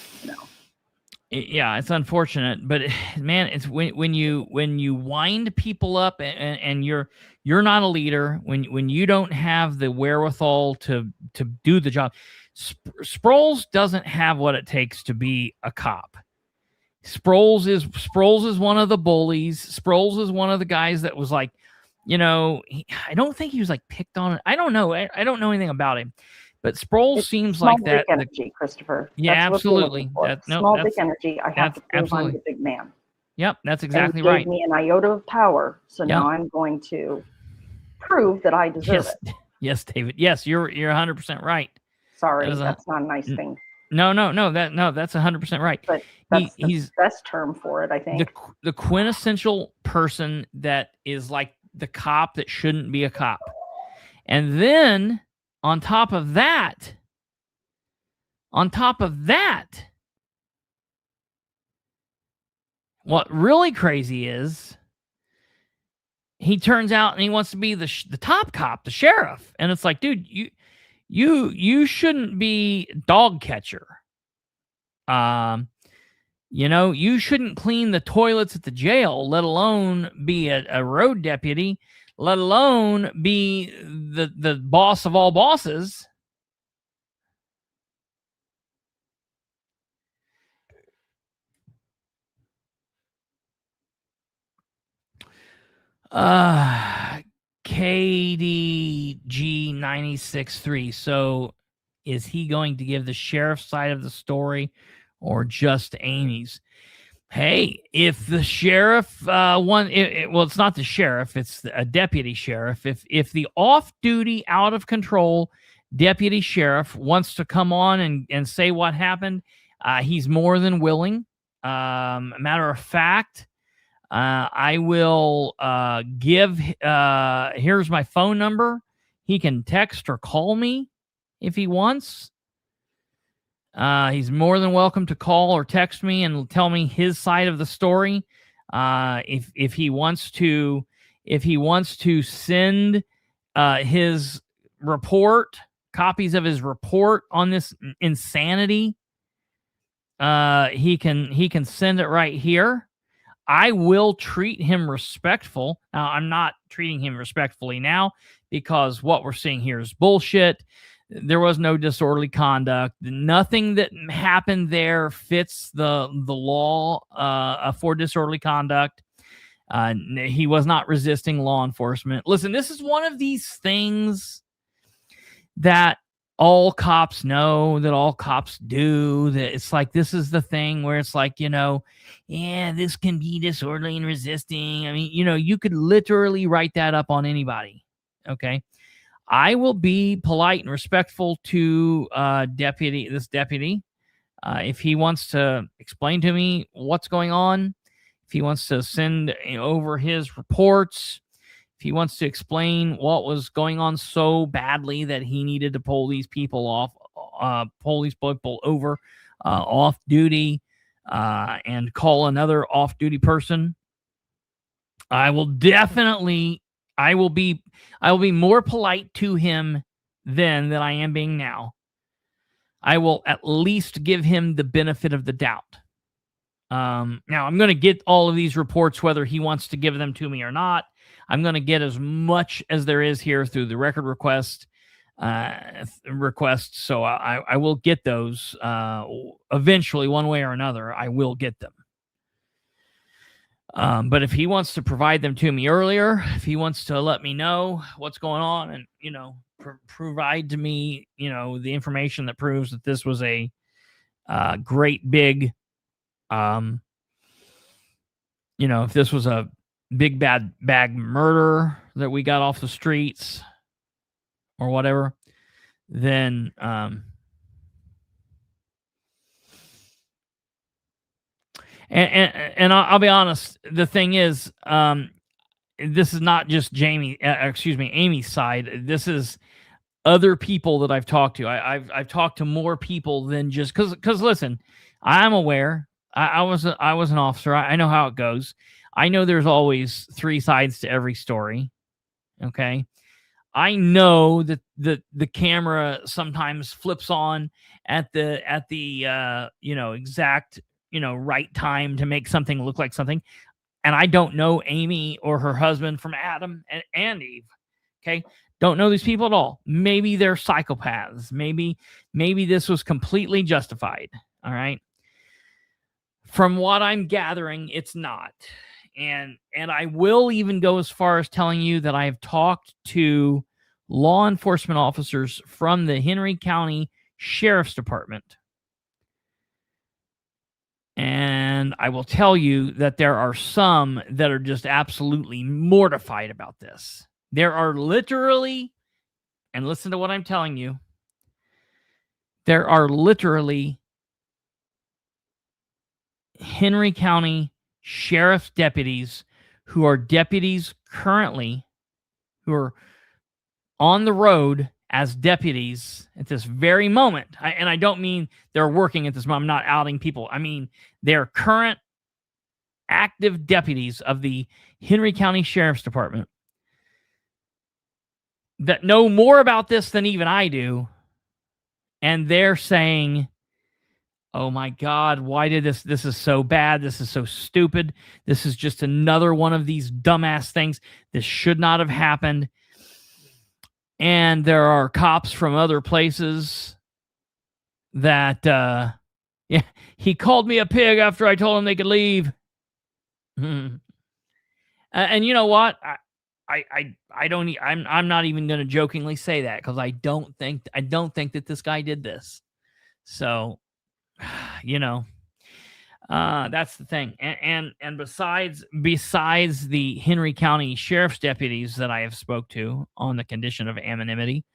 yeah, it's unfortunate, but man, it's when you wind people up and you're not a leader, when you don't have the wherewithal to do the job. Sproles doesn't have what it takes to be a cop. Sproles is one of the bullies. Sproles is one of the guys that was like, I don't think he was like picked on. I don't know. I don't know anything about him. But Sproles seems like that. Small dick energy, Kristopher. Yeah, absolutely. Small dick energy. I have to prove I'm the big man. Yep, that's exactly and he right. gave me an iota of power, so now I'm going to prove that I deserve it. Yes, David. Yes, you're 100% right. Sorry, that's not a nice thing. No, that's 100% right. But he's the best term for it, I think. The quintessential person that is like the cop that shouldn't be a cop. And then on top of that, what really crazy is he turns out and he wants to be the top cop, the sheriff. And it's like, dude, you shouldn't be dog catcher. You shouldn't clean the toilets at the jail, let alone be a road deputy, let alone be the boss of all bosses. KDG 96.3. So is he going to give the sheriff's side of the story or just Amy's? Hey, if the sheriff well, it's not the sheriff, it's a deputy sheriff. If the off-duty, out of control deputy sheriff wants to come on and say what happened, he's more than willing. Matter of fact, I will give, here's my phone number. He can text or call me if he wants. He's more than welcome to call or text me and tell me his side of the story. If he wants to send his report, copies of his report on this insanity, he can send it right here. I will treat him respectful. Now, I'm not treating him respectfully now because what we're seeing here is bullshit. There was no disorderly conduct. Nothing that happened there fits the law for disorderly conduct. He was not resisting law enforcement. Listen, this is one of these things that all cops know, that all cops do. That it's like, this is the thing where it's like, yeah, this can be disorderly and resisting. I mean, you could literally write that up on anybody. Okay. I will be polite and respectful to this deputy. If he wants to explain to me what's going on, if he wants to send over his reports, if he wants to explain what was going on so badly that he needed to pull these people over off duty and call another off-duty person, I will be more polite to him then than I am being now. I will at least give him the benefit of the doubt. Now, I'm going to get all of these reports, whether he wants to give them to me or not. I'm going to get as much as there is here through the record request. So I will get those eventually, one way or another. I will get them. But if he wants to provide them to me earlier, if he wants to let me know what's going on and, provide to me, the information that proves that this was a great big, if this was a big bad bag murder that we got off the streets or whatever, then, And I'll be honest. The thing is, this is not just Amy's side. This is other people that I've talked to. I've talked to more people than just because listen, I'm aware. I was an officer. I know how it goes. I know there's always three sides to every story. Okay. I know that the camera sometimes flips on at the exact right time to make something look like something. And I don't know Amy or her husband from Adam and Eve. Okay. Don't know these people at all. Maybe they're psychopaths. Maybe this was completely justified. All right. From what I'm gathering, it's not. And I will even go as far as telling you that I have talked to law enforcement officers from the Henry County Sheriff's Department. And I will tell you that there are some that are just absolutely mortified about this. There are literally, and listen to what I'm telling you, there are literally Henry County Sheriff's deputies who are deputies currently, who are on the road as deputies at this very moment. And I don't mean they're working at this moment. I'm not outing people. I mean, they're current active deputies of the Henry County Sheriff's Department that know more about this than even I do. And they're saying, oh my God, why did this is so bad. This is so stupid. This is just another one of these dumbass things. This should not have happened. And there are cops from other places that, he called me a pig after I told him they could leave. And you know what? I'm not even going to jokingly say that because I don't think that this guy did this. So, that's the thing. And besides the Henry County Sheriff's deputies that I have spoke to on the condition of anonymity,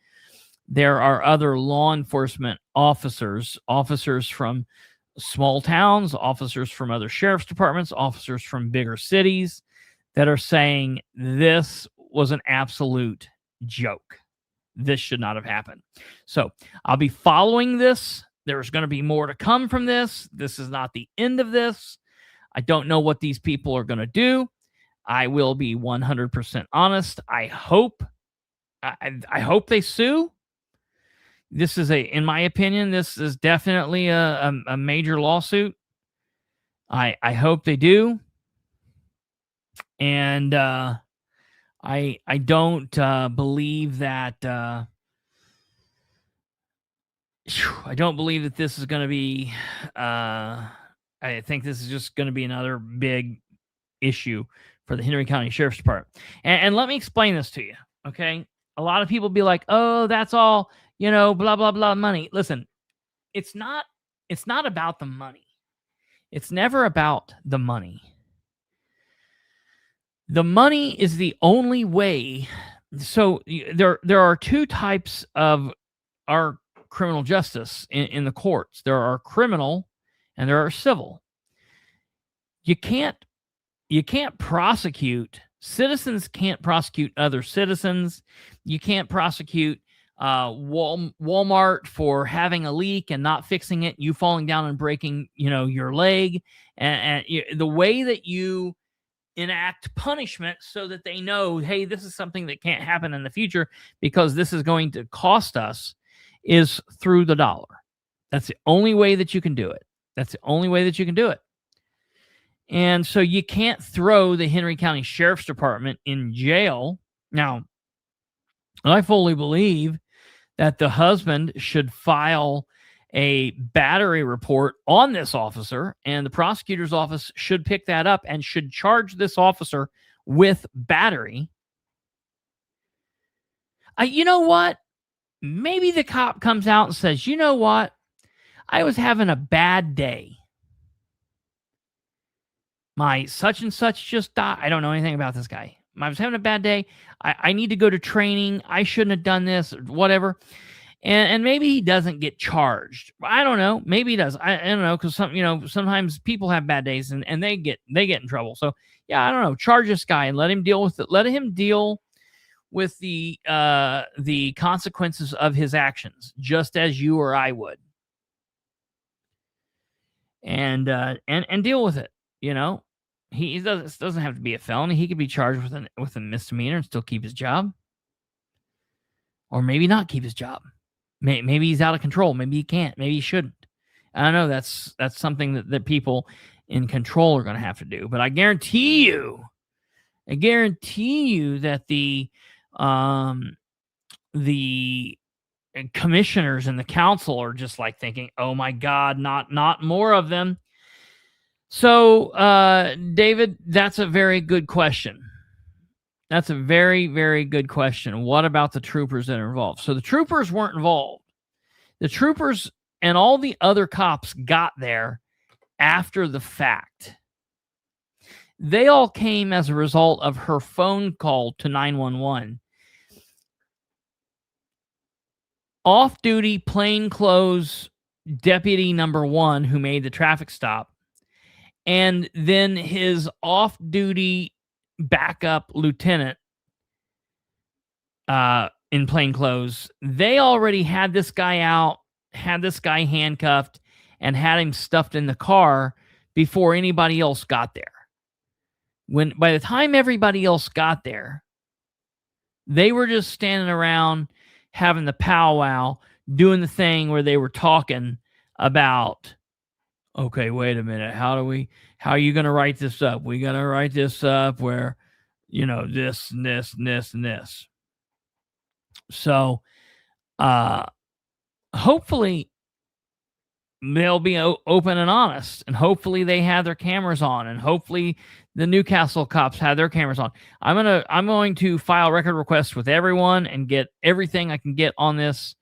there are other law enforcement officers from small towns, officers from other sheriff's departments, officers from bigger cities that are saying this was an absolute joke. This should not have happened. So I'll be following this. There's going to be more to come from this. This is not the end of this. I don't know what these people are going to do. I will be 100% honest. I hope they sue. This is in my opinion, this is definitely a major lawsuit. I hope they do. And I don't believe that I don't believe that this is going to be I think this is just going to be another big issue for the Henry County Sheriff's Department. And let me explain this to you, okay? A lot of people be like, "Oh, that's all, blah blah blah money." Listen, it's not about the money. It's never about the money. The money is the only way. So there are two types of our criminal justice in the courts. There are criminal and there are civil. You can't prosecute. Citizens can't prosecute other citizens. You can't prosecute Walmart for having a leak and not fixing it. You falling down and breaking, your leg. And the way that you enact punishment so that they know, hey, this is something that can't happen in the future because this is going to cost us, is through the dollar. That's the only way that you can do it. That's the only way that you can do it. And so you can't throw the Henry County Sheriff's Department in jail. Now, I fully believe that the husband should file a battery report on this officer, and the prosecutor's office should pick that up and should charge this officer with battery. You know what? Maybe the cop comes out and says, "You know what? I was having a bad day. My such and such just died." I don't know anything about this guy. I was having a bad day. I need to go to training. I shouldn't have done this, or whatever. And maybe he doesn't get charged. I don't know. Maybe he does. I don't know, because sometimes people have bad days and they get in trouble. So yeah, I don't know. Charge this guy and let him deal with it. Let him deal with the consequences of his actions, just as you or I would. And deal with it. He doesn't have to be a felony. He could be charged with a misdemeanor and still keep his job, or maybe not keep his job. Maybe he's out of control. Maybe he can't. Maybe he shouldn't. I don't know. That's something that people in control are going to have to do. But I guarantee you that the commissioners and the council are just like thinking, "Oh my God, not more of them." So, David, that's a very good question. That's a very, very good question. What about the troopers that are involved? So the troopers weren't involved. The troopers and all the other cops got there after the fact. They all came as a result of her phone call to 911. Off-duty plainclothes deputy number 1 who made the traffic stop, and then his off-duty backup lieutenant in plainclothes, they already had this guy out, had this guy handcuffed, and had him stuffed in the car before anybody else got there. By the time everybody else got there, they were just standing around having the powwow, doing the thing where they were talking about, okay, wait a minute, how are you going to write this up? We got to write this up where, this and this and this and this. So, hopefully they'll be open and honest, and hopefully they have their cameras on, and hopefully the Newcastle cops have their cameras on. I'm going to file record requests with everyone and get everything I can get on this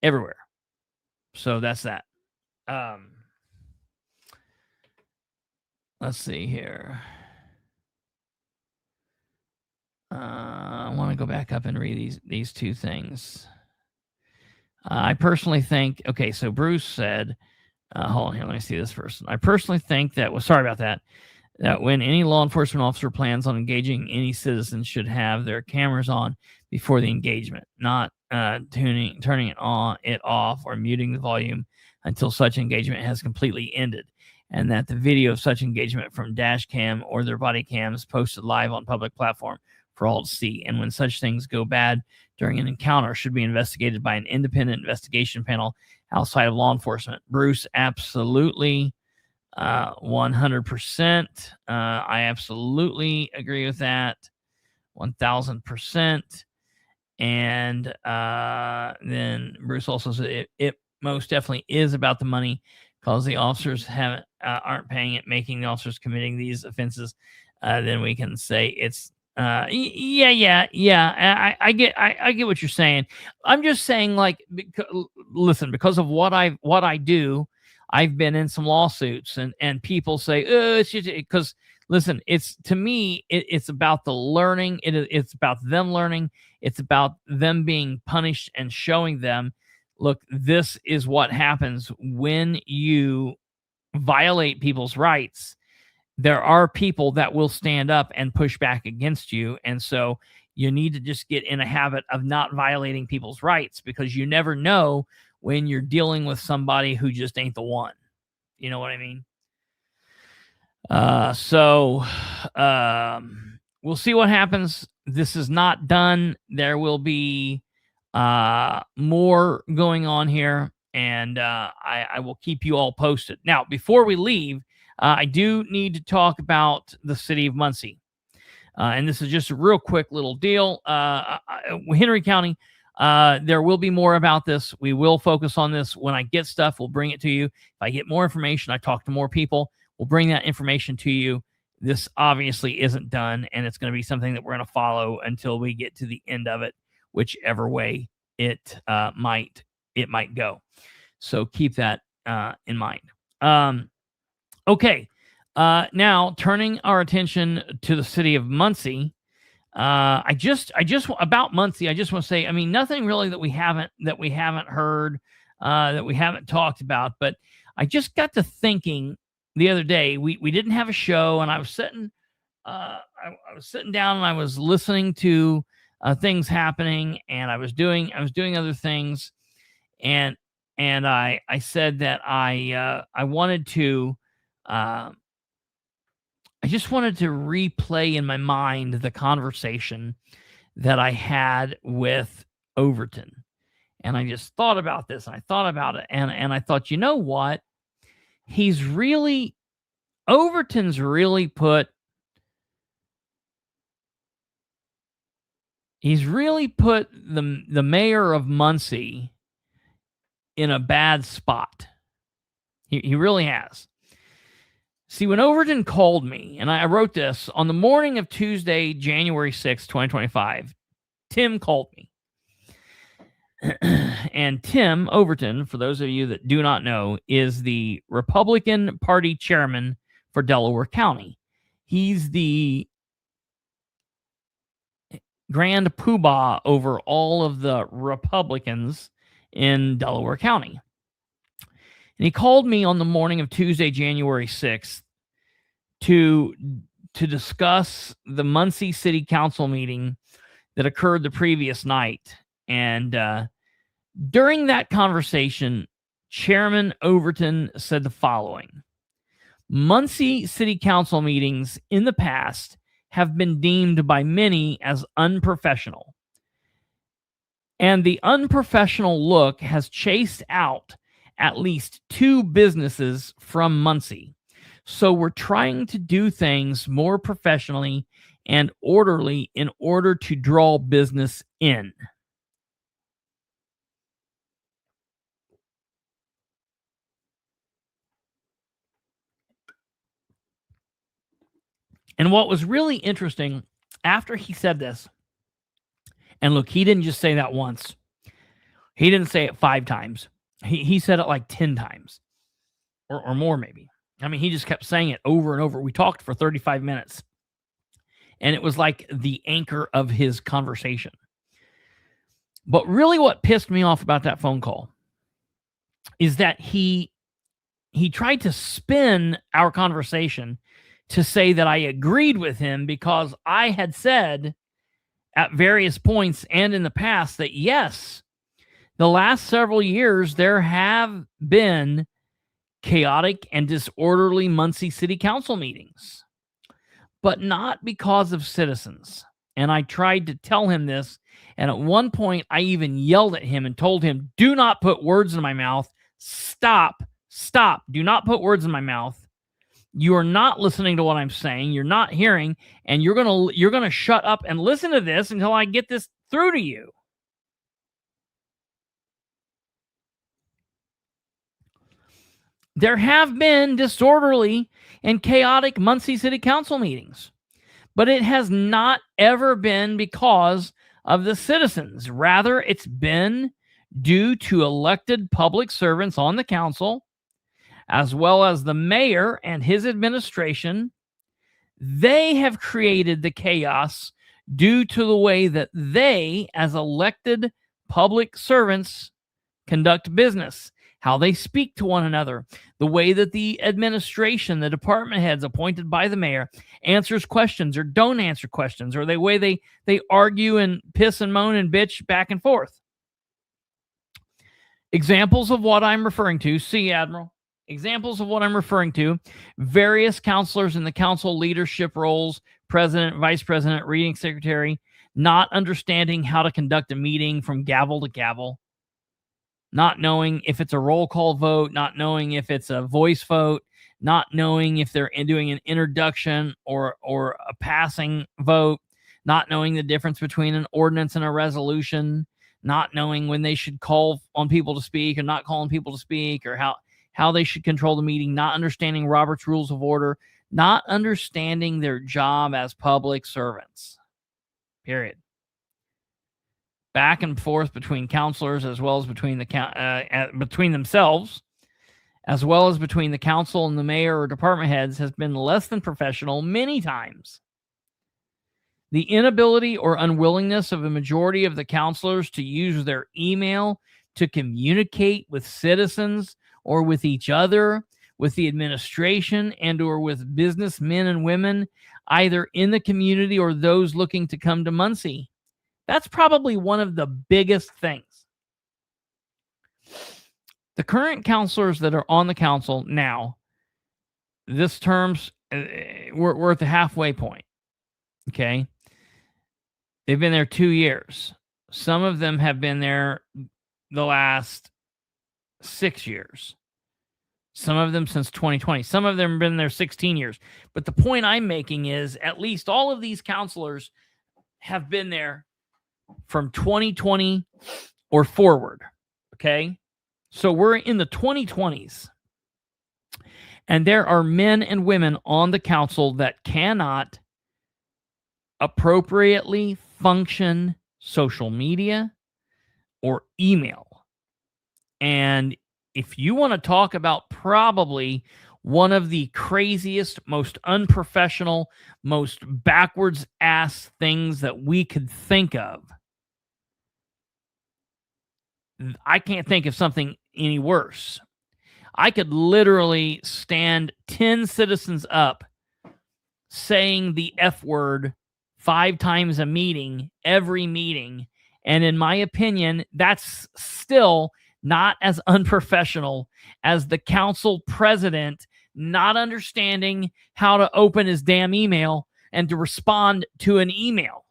everywhere. So that's that. Let's see here. I want to go back up and read these two things. I personally think, okay, so Bruce said, Hold on here. Let me see this first. I personally think that, well, sorry about that, that when any law enforcement officer plans on engaging any citizen should have their cameras on before the engagement, not turning it off or muting the volume until such engagement has completely ended, and that the video of such engagement from dash cam or their body cams posted live on public platform for all to see. And when such things go bad during an encounter, should be investigated by an independent investigation panel outside of law enforcement. Bruce, absolutely, 100%. I absolutely agree with that, 1,000%. And then Bruce also said it most definitely is about the money, because the officers aren't paying it, making the officers committing these offenses. Then we can say it's yeah. I get what you're saying. I'm just saying, like, listen, because of what I do, I've been in some lawsuits, and people say, it's just because, listen, it's, to me, it's about the learning. It's about them learning. It's about them being punished and showing them, look, this is what happens when you violate people's rights. There are people that will stand up and push back against you. And so you need to just get in a habit of not violating people's rights, because you never know when you're dealing with somebody who just ain't the one. You know what I mean? So we'll see what happens. This is not done. There will be more going on here, and I will keep you all posted. Now, before we leave, I do need to talk about the city of Muncie. And this is just a real quick little deal. Henry County, there will be more about this. We will focus on this. When I get stuff, we'll bring it to you. If I get more information, I talk to more people, we'll bring that information to you. This obviously isn't done, and it's going to be something that we're going to follow until we get to the end of it, whichever way it might go. So keep that in mind. Okay. Now turning our attention to the city of Muncie. I just about Muncie, I just want to say, I mean, nothing really that we haven't heard, that we haven't talked about, but I just got to thinking the other day. We didn't have a show, and I was sitting I was sitting down, and I was listening to things happening, and I was doing other things, and I said that I wanted to I just wanted to replay in my mind the conversation that I had with Overton. And I just thought about this, and I thought about it, and I thought, you know what? Overton's really put the mayor of Muncie in a bad spot. He really has. See, when Overton called me, and I wrote this on the morning of Tuesday, January 6th, 2025, Tim called me. And Tim Overton, for those of you that do not know, is the Republican Party chairman for Delaware County. He's the grand poobah over all of the Republicans in Delaware County. And he called me on the morning of Tuesday, January 6th, to discuss the Muncie City Council meeting that occurred the previous night. And during that conversation, Chairman Overton said the following: Muncie City Council meetings in the past have been deemed by many as unprofessional. And the unprofessional look has chased out at least 2 businesses from Muncie. So we're trying to do things more professionally and orderly in order to draw business in. And what was really interesting after he said this, and look, he didn't just say that once. He didn't say it 5 times. He said it like 10 times or more, maybe. I mean, he just kept saying it over and over. We talked for 35 minutes, and it was like the anchor of his conversation. But really what pissed me off about that phone call is that he he tried to spin our conversation to say that I agreed with him because I had said at various points and in the past that yes, the last several years there have been chaotic and disorderly Muncie City Council meetings, but not because of citizens. And I tried to tell him this, and at one point I even yelled at him and told him, do not put words in my mouth. Stop. Do not put words in my mouth. You are not listening to what I'm saying. You're not hearing, and you're gonna shut up and listen to this until I get this through to you. There have been disorderly and chaotic Muncie City Council meetings, but it has not ever been because of the citizens. Rather, it's been due to elected public servants on the council, as well as the mayor and his administration. They have created the chaos due to the way that they, as elected public servants, conduct business, how they speak to one another, the way that the administration, the department heads appointed by the mayor, answers questions or don't answer questions, or the way they argue and piss and moan and bitch back and forth. Examples of what I'm referring to, see, Admiral. Examples of what I'm referring to, various counselors in the council leadership roles, president, vice president, reading secretary, not understanding how to conduct a meeting from gavel to gavel, not knowing if it's a roll call vote, not knowing if it's a voice vote, not knowing if they're doing an introduction or a passing vote, not knowing the difference between an ordinance and a resolution, not knowing when they should call on people to speak or not calling people to speak, or how they should control the meeting, not understanding Robert's Rules of Order, not understanding their job as public servants. Period. Back and forth between counselors, as well as between themselves, as well as between the council and the mayor or department heads, has been less than professional many times. The inability or unwillingness of a majority of the counselors to use their email to communicate with citizens or with each other, with the administration, and or with businessmen and women, either in the community or those looking to come to Muncie. That's probably one of the biggest things. The current counselors that are on the council now, this term's, we're at the halfway point, okay? They've been there 2 years. Some of them have been there the last 6 years. Some of them since 2020. Some of them have been there 16 years. But the point I'm making is at least all of these counselors have been there from 2020 or forward, okay? So we're in the 2020s. And there are men and women on the council that cannot appropriately function social media or email. And if you want to talk about probably one of the craziest, most unprofessional, most backwards ass things that we could think of, I can't think of something any worse. I could literally stand 10 citizens up saying the F word 5 times a meeting, every meeting. And in my opinion, that's still not as unprofessional as the council president not understanding how to open his damn email and to respond to an email.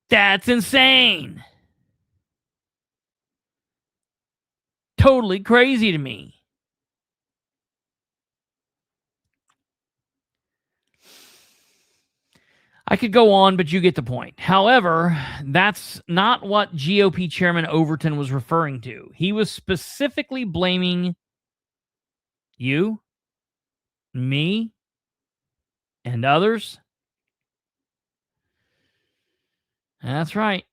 That's insane. Totally crazy to me. I could go on, but you get the point. However, that's not what GOP Chairman Overton was referring to. He was specifically blaming you, me, and others. That's right.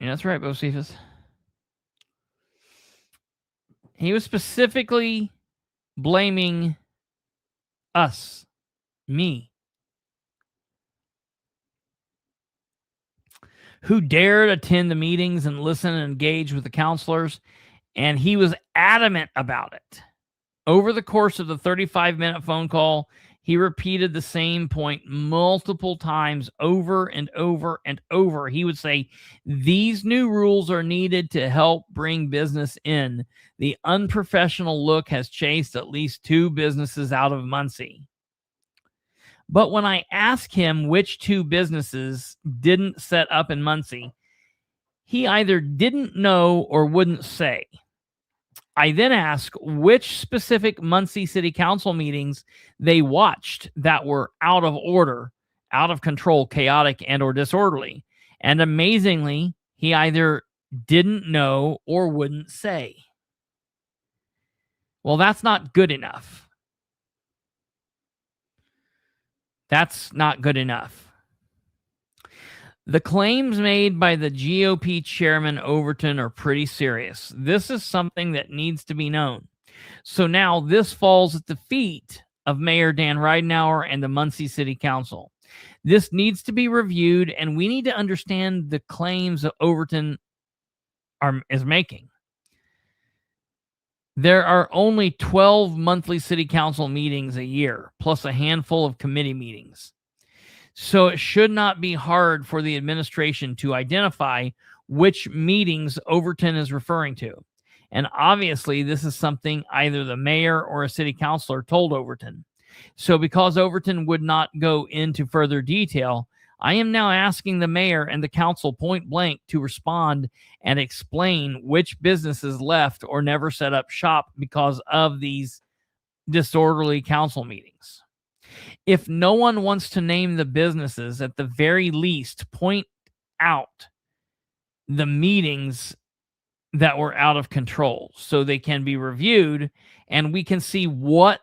That's right, Bocephus. He was specifically blaming us, me, who dared attend the meetings and listen and engage with the counselors, and he was adamant about it. Over the course of the 35-minute phone call, he repeated the same point multiple times over and over and over. He would say, these new rules are needed to help bring business in. The unprofessional look has chased at least 2 businesses out of Muncie. But when I asked him which 2 businesses didn't set up in Muncie, he either didn't know or wouldn't say. I then asked which specific Muncie City Council meetings they watched that were out of order, out of control, chaotic, and or disorderly. And amazingly, he either didn't know or wouldn't say. Well, that's not good enough. That's not good enough. The claims made by the GOP chairman Overton are pretty serious. This is something that needs to be known. So now this falls at the feet of Mayor Dan Ridenour and the Muncie City Council. This needs to be reviewed, and we need to understand the claims that Overton is making. There are only 12 monthly city council meetings a year, plus a handful of committee meetings. So it should not be hard for the administration to identify which meetings Overton is referring to. And obviously, this is something either the mayor or a city councilor told Overton. So because Overton would not go into further detail, I am now asking the mayor and the council point blank to respond and explain which businesses left or never set up shop because of these disorderly council meetings. If no one wants to name the businesses, at the very least, point out the meetings that were out of control so they can be reviewed and we can see what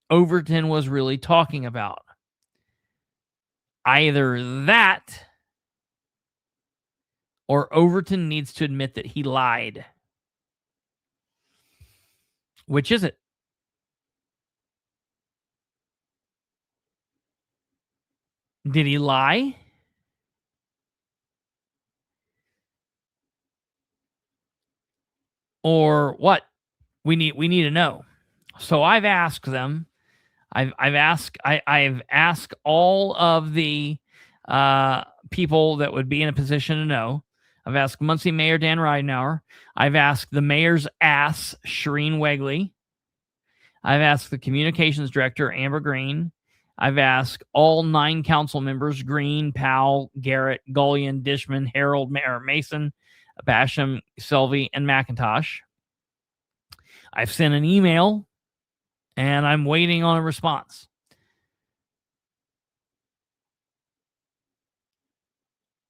Overton was really talking about. Either that or Overton needs to admit that he lied. Which is it? Did he lie? Or what? We need to know. So I've asked them. I've asked all of the people that would be in a position to know. I've asked Muncie Mayor Dan Ridenour. I've asked the mayor's ass, Shireen Wegley. I've asked the communications director, Amber Green. I've asked all 9 council members, Green, Powell, Garrett, Gullion, Dishman, Harold, Mason, Basham, Selvey, and McIntosh. I've sent an email, and I'm waiting on a response.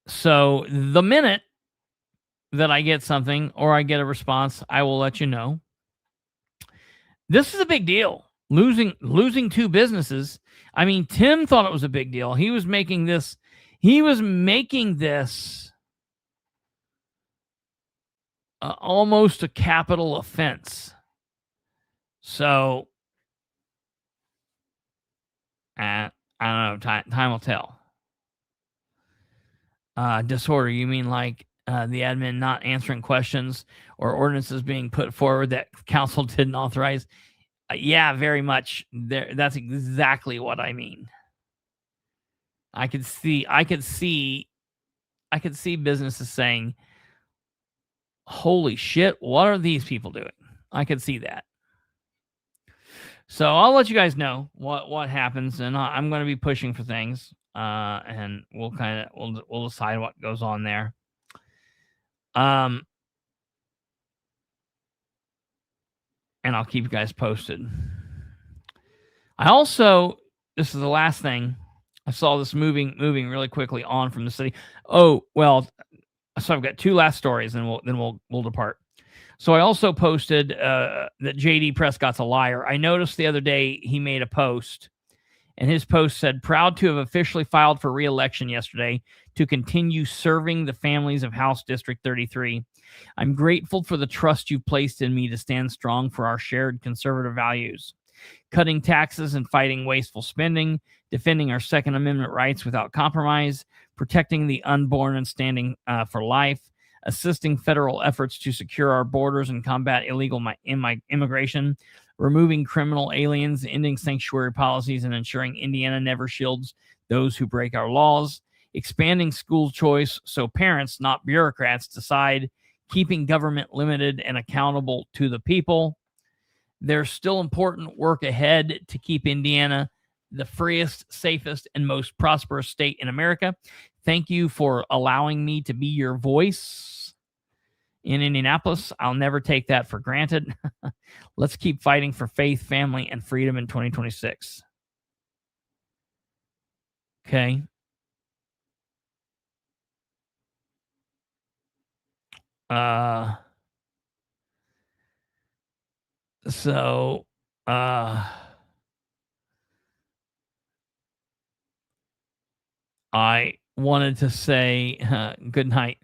So the minute that I get something or I get a response, I will let you know. This is a big deal. Losing 2 businesses. I mean, Tim thought it was a big deal. He was making this almost a capital offense. So, I don't know. Time will tell. Disorder, you mean like the admin not answering questions or ordinances being put forward that council didn't authorize? Yeah, very much. That's exactly what I mean. I could see businesses saying, "Holy shit, what are these people doing?" I could see that. So I'll let you guys know what happens, and I'm going to be pushing for things, and we'll decide what goes on there. And I'll keep you guys posted. I also, this is the last thing, I saw this moving really quickly on from the city. Oh, well, so I've got 2 last stories, and we'll depart. So I also posted that JD Prescott's a liar. I noticed the other day he made a post, and his post said, "Proud to have officially filed for re-election yesterday to continue serving the families of House District 33. I'm grateful for the trust you've placed in me to stand strong for our shared conservative values. Cutting taxes and fighting wasteful spending, defending our Second Amendment rights without compromise, protecting the unborn and standing for life, assisting federal efforts to secure our borders and combat illegal immigration, removing criminal aliens, ending sanctuary policies, and ensuring Indiana never shields those who break our laws, expanding school choice so parents, not bureaucrats, decide, keeping government limited and accountable to the people. There's still important work ahead to keep Indiana the freest, safest, and most prosperous state in America. Thank you for allowing me to be your voice in Indianapolis. I'll never take that for granted. Let's keep fighting for faith, family, and freedom in 2026. Okay. I wanted to say good night.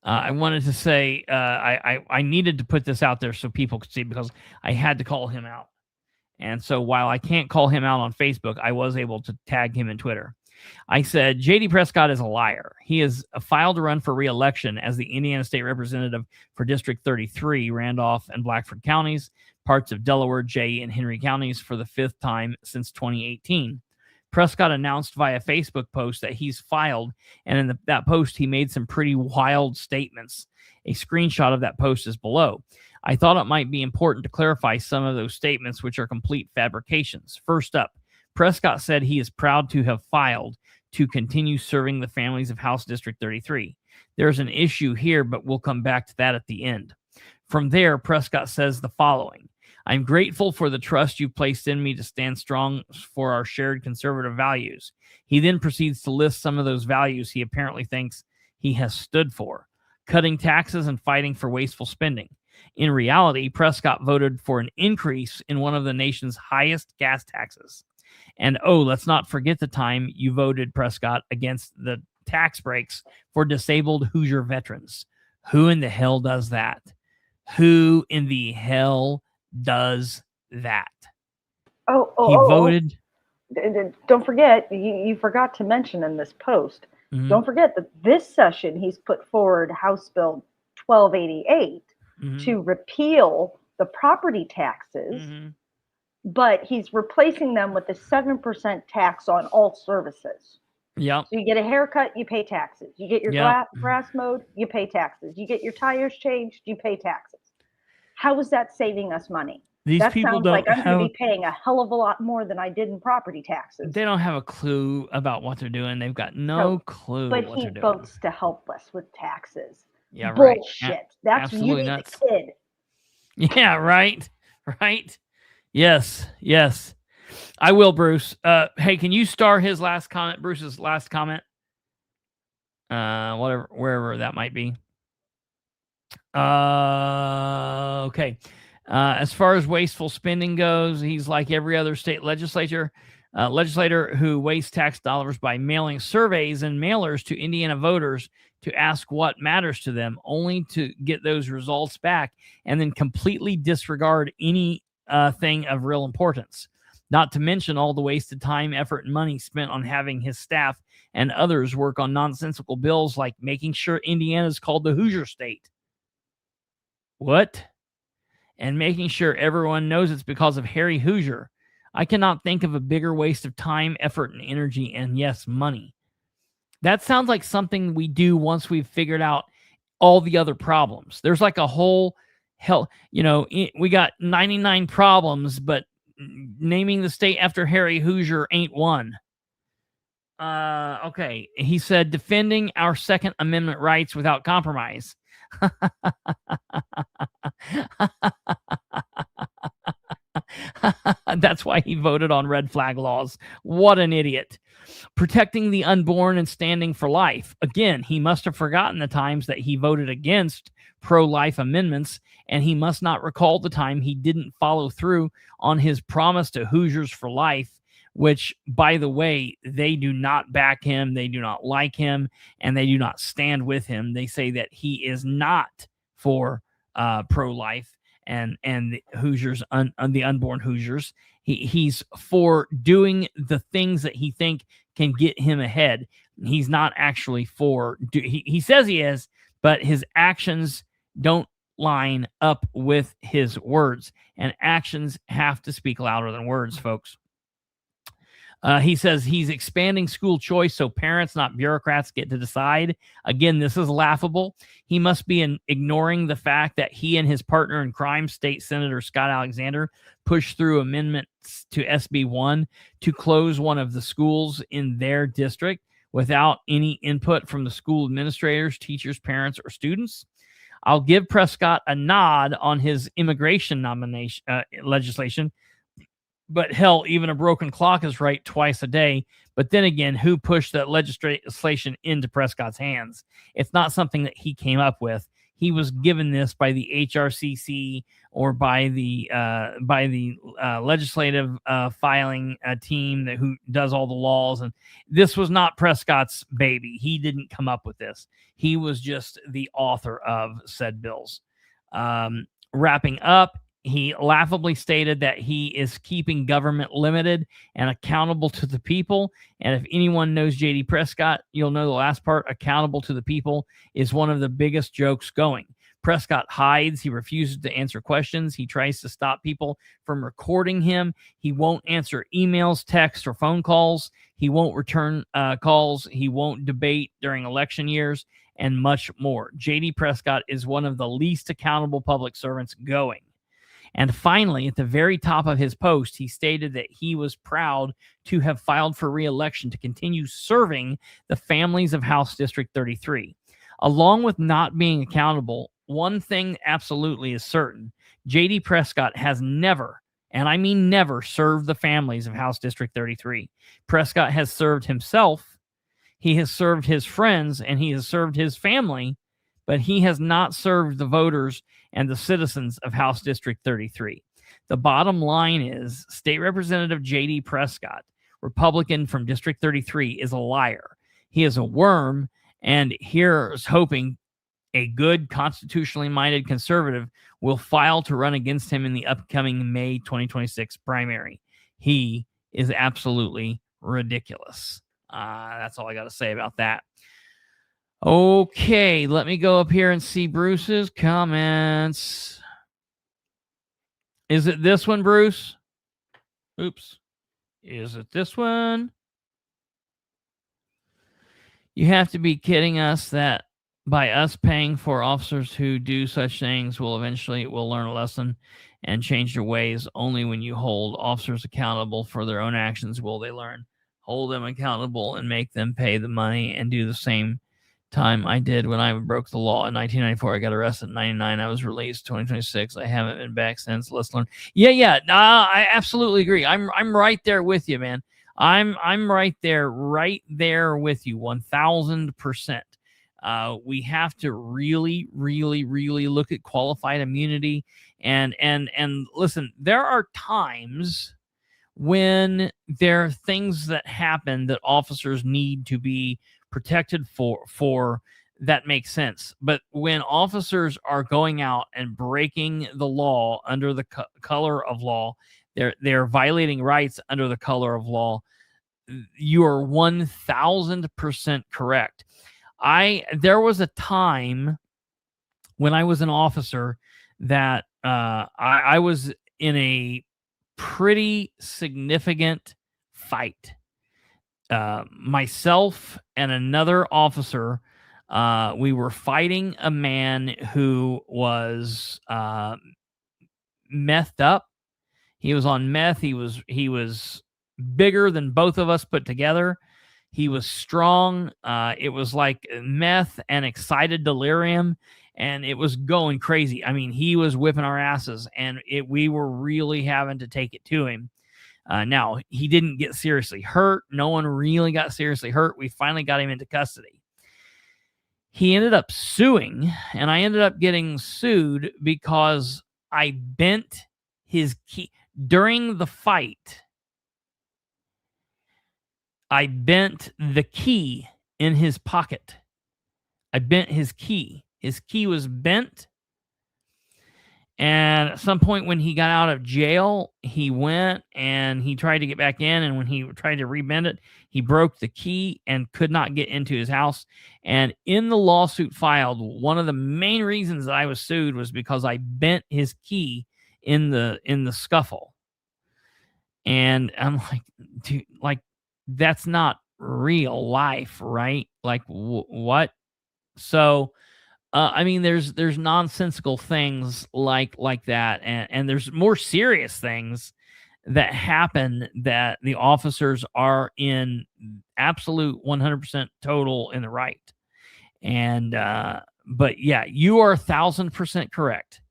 I wanted to say I needed to put this out there so people could see, because I had to call him out. And so while I can't call him out on Facebook, I was able to tag him in Twitter. I said, J.D. Prescott is a liar. He has filed to run for re-election as the Indiana State Representative for District 33, Randolph and Blackford counties, parts of Delaware, Jay, and Henry counties for the 5th time since 2018. Prescott announced via Facebook post that he's filed, and in that post, he made some pretty wild statements. A screenshot of that post is below. I thought it might be important to clarify some of those statements, which are complete fabrications. First up, Prescott said he is proud to have filed to continue serving the families of House District 33. There's an issue here, but we'll come back to that at the end. From there, Prescott says the following: I'm grateful for the trust you placed in me to stand strong for our shared conservative values. He then proceeds to list some of those values he apparently thinks he has stood for: cutting taxes and fighting for wasteful spending. In reality, Prescott voted for an increase in one of the nation's highest gas taxes. And let's not forget the time you voted, Prescott, against the tax breaks for disabled Hoosier veterans. Who in the hell does that? Who in the hell does that? He voted. Don't forget, you forgot to mention in this post, don't forget that this session he's put forward House Bill 1288 to repeal the property taxes, but he's replacing them with a 7% tax on all services. Yeah. So you get a haircut, you pay taxes. You get your grass mowed, you pay taxes. You get your tires changed, you pay taxes. How is that saving us money? That sounds like I'm going to be paying a hell of a lot more than I did in property taxes. They don't have a clue about what they're doing. They've got no clue what they're doing. But he votes to help us with taxes. Yeah, bullshit. Right. That's really nuts. The kid. Yeah, right. Yes. I will, Bruce. Hey, can you star his last comment, Bruce's last comment? Wherever that might be. Okay. As far as wasteful spending goes, he's like every other state legislator who wastes tax dollars by mailing surveys and mailers to Indiana voters to ask what matters to them, only to get those results back and then completely disregard any thing of real importance. Not to mention all the wasted time, effort, and money spent on having his staff and others work on nonsensical bills like making sure Indiana is called the Hoosier State. What? And making sure everyone knows it's because of Harry Hoosier. I cannot think of a bigger waste of time, effort, and energy, and yes, money. That sounds like something we do once we've figured out all the other problems. There's like a whole we got 99 problems, but naming the state after Harry Hoosier ain't one. Okay. He said, defending our Second Amendment rights without compromise. That's why he voted on red flag laws. What an idiot. Protecting the unborn and standing for life. Again, he must have forgotten the times that he voted against pro-life amendments, and he must not recall the time he didn't follow through on his promise to Hoosiers for life, which, by the way, they do not back him, they do not like him, and they do not stand with him. They say that he is not for pro-life and the Hoosiers, the unborn Hoosiers. He's for doing the things that he think can get him ahead. He's not actually for. He says he is, but his actions don't line up with his words, and actions have to speak louder than words, folks. He says he's expanding school choice so parents, not bureaucrats, get to decide. Again, this is laughable. He must be ignoring the fact that he and his partner in crime, State Senator Scott Alexander, pushed through amendments to SB 1 to close one of the schools in their district without any input from the school administrators, teachers, parents, or students. I'll give Prescott a nod on his immigration legislation. But hell, even a broken clock is right twice a day. But then again, who pushed that legislation into Prescott's hands? It's not something that he came up with. He was given this by the HRCC or by the legislative filing team who does all the laws. And this was not Prescott's baby. He didn't come up with this. He was just the author of said bills. Wrapping up, he laughably stated that he is keeping government limited and accountable to the people. And if anyone knows J.D. Prescott, you'll know the last part, accountable to the people, is one of the biggest jokes going. Prescott hides. He refuses to answer questions. He tries to stop people from recording him. He won't answer emails, texts, or phone calls. He won't return calls. He won't debate during election years, and much more. J.D. Prescott is one of the least accountable public servants going. And finally, at the very top of his post, he stated that he was proud to have filed for re-election to continue serving the families of House District 33. Along with not being accountable, one thing absolutely is certain. J.D. Prescott has never, and I mean never, served the families of House District 33. Prescott has served himself, he has served his friends, and he has served his family, but he has not served the voters and the citizens of House District 33. The bottom line is State Representative J.D. Prescott, Republican from District 33, is a liar. He is a worm, and here's hoping a good, constitutionally minded conservative will file to run against him in the upcoming May 2026 primary. He is absolutely ridiculous. That's all I got to say about that. Okay, let me go up here and see Bruce's comments. Is it this one, Bruce? Oops. Is it this one? You have to be kidding us that by us paying for officers who do such things will learn a lesson and change their ways. Only when you hold officers accountable for their own actions will they learn. Hold them accountable and make them pay the money and do the same time I did when I broke the law in 1994. I got arrested in 99. I was released 2026. I haven't been back since. Let's learn. Yeah. I absolutely agree. I'm right there with you, man. I'm right there with you 1000%. We have to really look at qualified immunity and listen, there are times when there are things that happen that officers need to be protected for that makes sense. But when officers are going out and breaking the law under the color of law, they're violating rights under the color of law. You are 1000% correct. There was a time when I was an officer that I was in a pretty significant fight. Myself and another officer, we were fighting a man who was methed up. He was on meth. He was bigger than both of us put together. He was strong. It was like meth and excited delirium, and it was going crazy. I mean, he was whipping our asses, and we were really having to take it to him. Now, he didn't get seriously hurt. No one really got seriously hurt. We finally got him into custody. He ended up suing, and I ended up getting sued because I bent his key. During the fight, I bent the key in his pocket. I bent his key. His key was bent, And at some point when he got out of jail, he went and he tried to get back in. And when he tried to rebend it, he broke the key and could not get into his house. And in the lawsuit filed, one of the main reasons that I was sued was because I bent his key in the scuffle. And I'm like, dude, like, that's not real life, right? Like, what? So, I mean, there's nonsensical things like that, and there's more serious things that happen that the officers are in absolute 100% total in the right. And but yeah, you are 1,000% correct.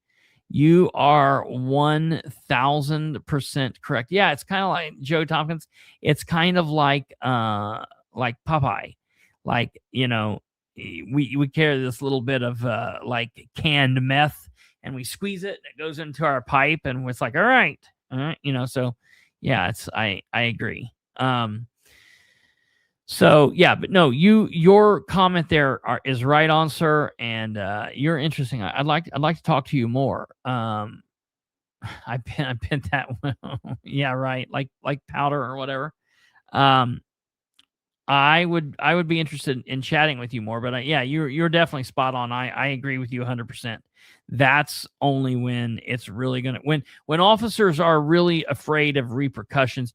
You are 1,000% correct. Yeah, it's kind of like Joe Tompkins. It's kind of like Popeye, like, you know. We carry this little bit of like canned meth, and we squeeze it, and it goes into our pipe, and it's like, all right, you know. So yeah, I agree. So yeah, but no, your comment there is right on, sir, and you're interesting. I'd like to talk to you more. I bent that one. Yeah, right, like powder or whatever. I would be interested in chatting with you more, but yeah, you're definitely spot on. I agree with you 100%. That's only when it's really gonna when officers are really afraid of repercussions.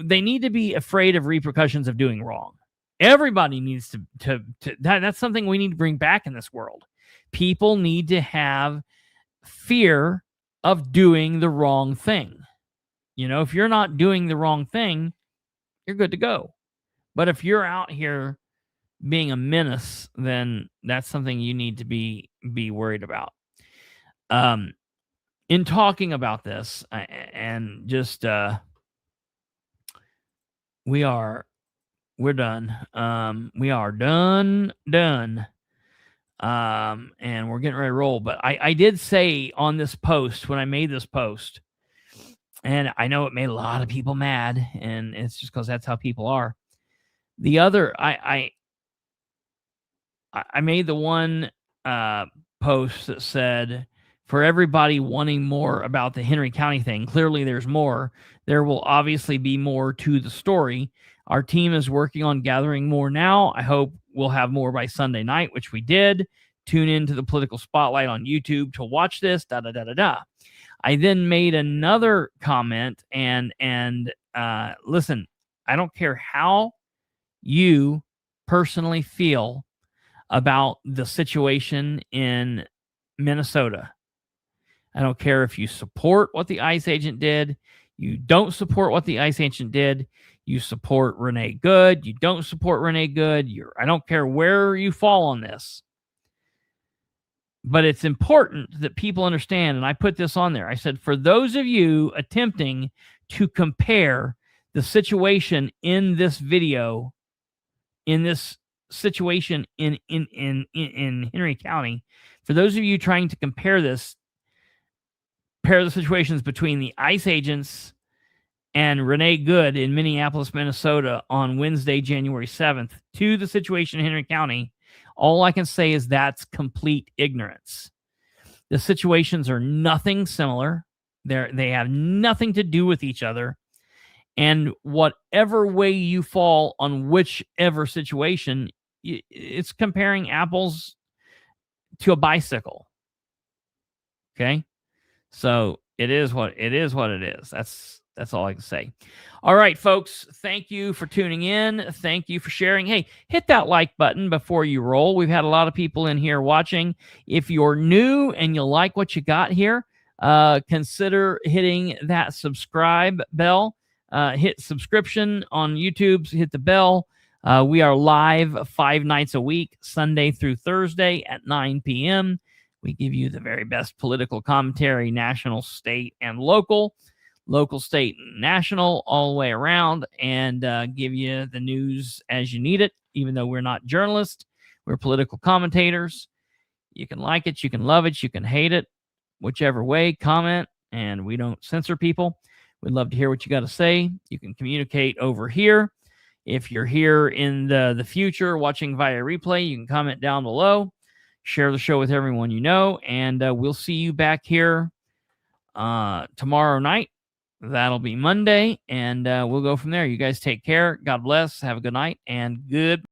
They need to be afraid of repercussions of doing wrong. Everybody needs to that's something we need to bring back in this world. People need to have fear of doing the wrong thing. You know, if you're not doing the wrong thing, you're good to go. But if you're out here being a menace, then that's something you need to be worried about. In talking about this, and just we're done. We are done. And we're getting ready to roll. But I did say on this post, when I made this post, and I know it made a lot of people mad, and it's just because that's how people are. The other, I made the one post that said, for everybody wanting more about the Henry County thing, clearly there's more. There will obviously be more to the story. Our team is working on gathering more now. I hope we'll have more by Sunday night, which we did. Tune into the Political Spotlight on YouTube to watch this, I then made another comment, and listen, I don't care how you personally feel about the situation in Minnesota. I don't care if you support what the ICE agent did, you don't support what the ICE agent did, you support Renee Good, you don't support Renee Good, I don't care where you fall on this. But it's important that people understand, and I put this on there. I said, for those of you attempting to compare the situation in this video, in this situation in Henry County, for those of you trying to compare the situations between the ICE agents and Renee Good in Minneapolis, Minnesota on Wednesday, January 7th, to the situation in Henry County, all I can say is that's complete ignorance. The situations are nothing similar. They have nothing to do with each other. And whatever way you fall on whichever situation, it's comparing apples to a bicycle. Okay? So it is what it is. That's all I can say. All right, folks, thank you for tuning in. Thank you for sharing. Hey, hit that like button before you roll. We've had a lot of people in here watching. If you're new and you like what you got here, consider hitting that subscribe bell. Hit subscription on YouTube, hit the bell. We are live 5 nights a week, Sunday through Thursday at 9 p.m. We give you the very best political commentary, national, state, and local, state, and national, all the way around, and give you the news as you need it. Even though we're not journalists, we're political commentators. You can like it, you can love it, you can hate it, whichever way, comment, and we don't censor people. We'd love to hear what you got to say. You can communicate over here. If you're here in the future watching via replay, you can comment down below. Share the show with everyone you know, and we'll see you back here tomorrow night. That'll be Monday, and we'll go from there. You guys take care. God bless. Have a good night, and good.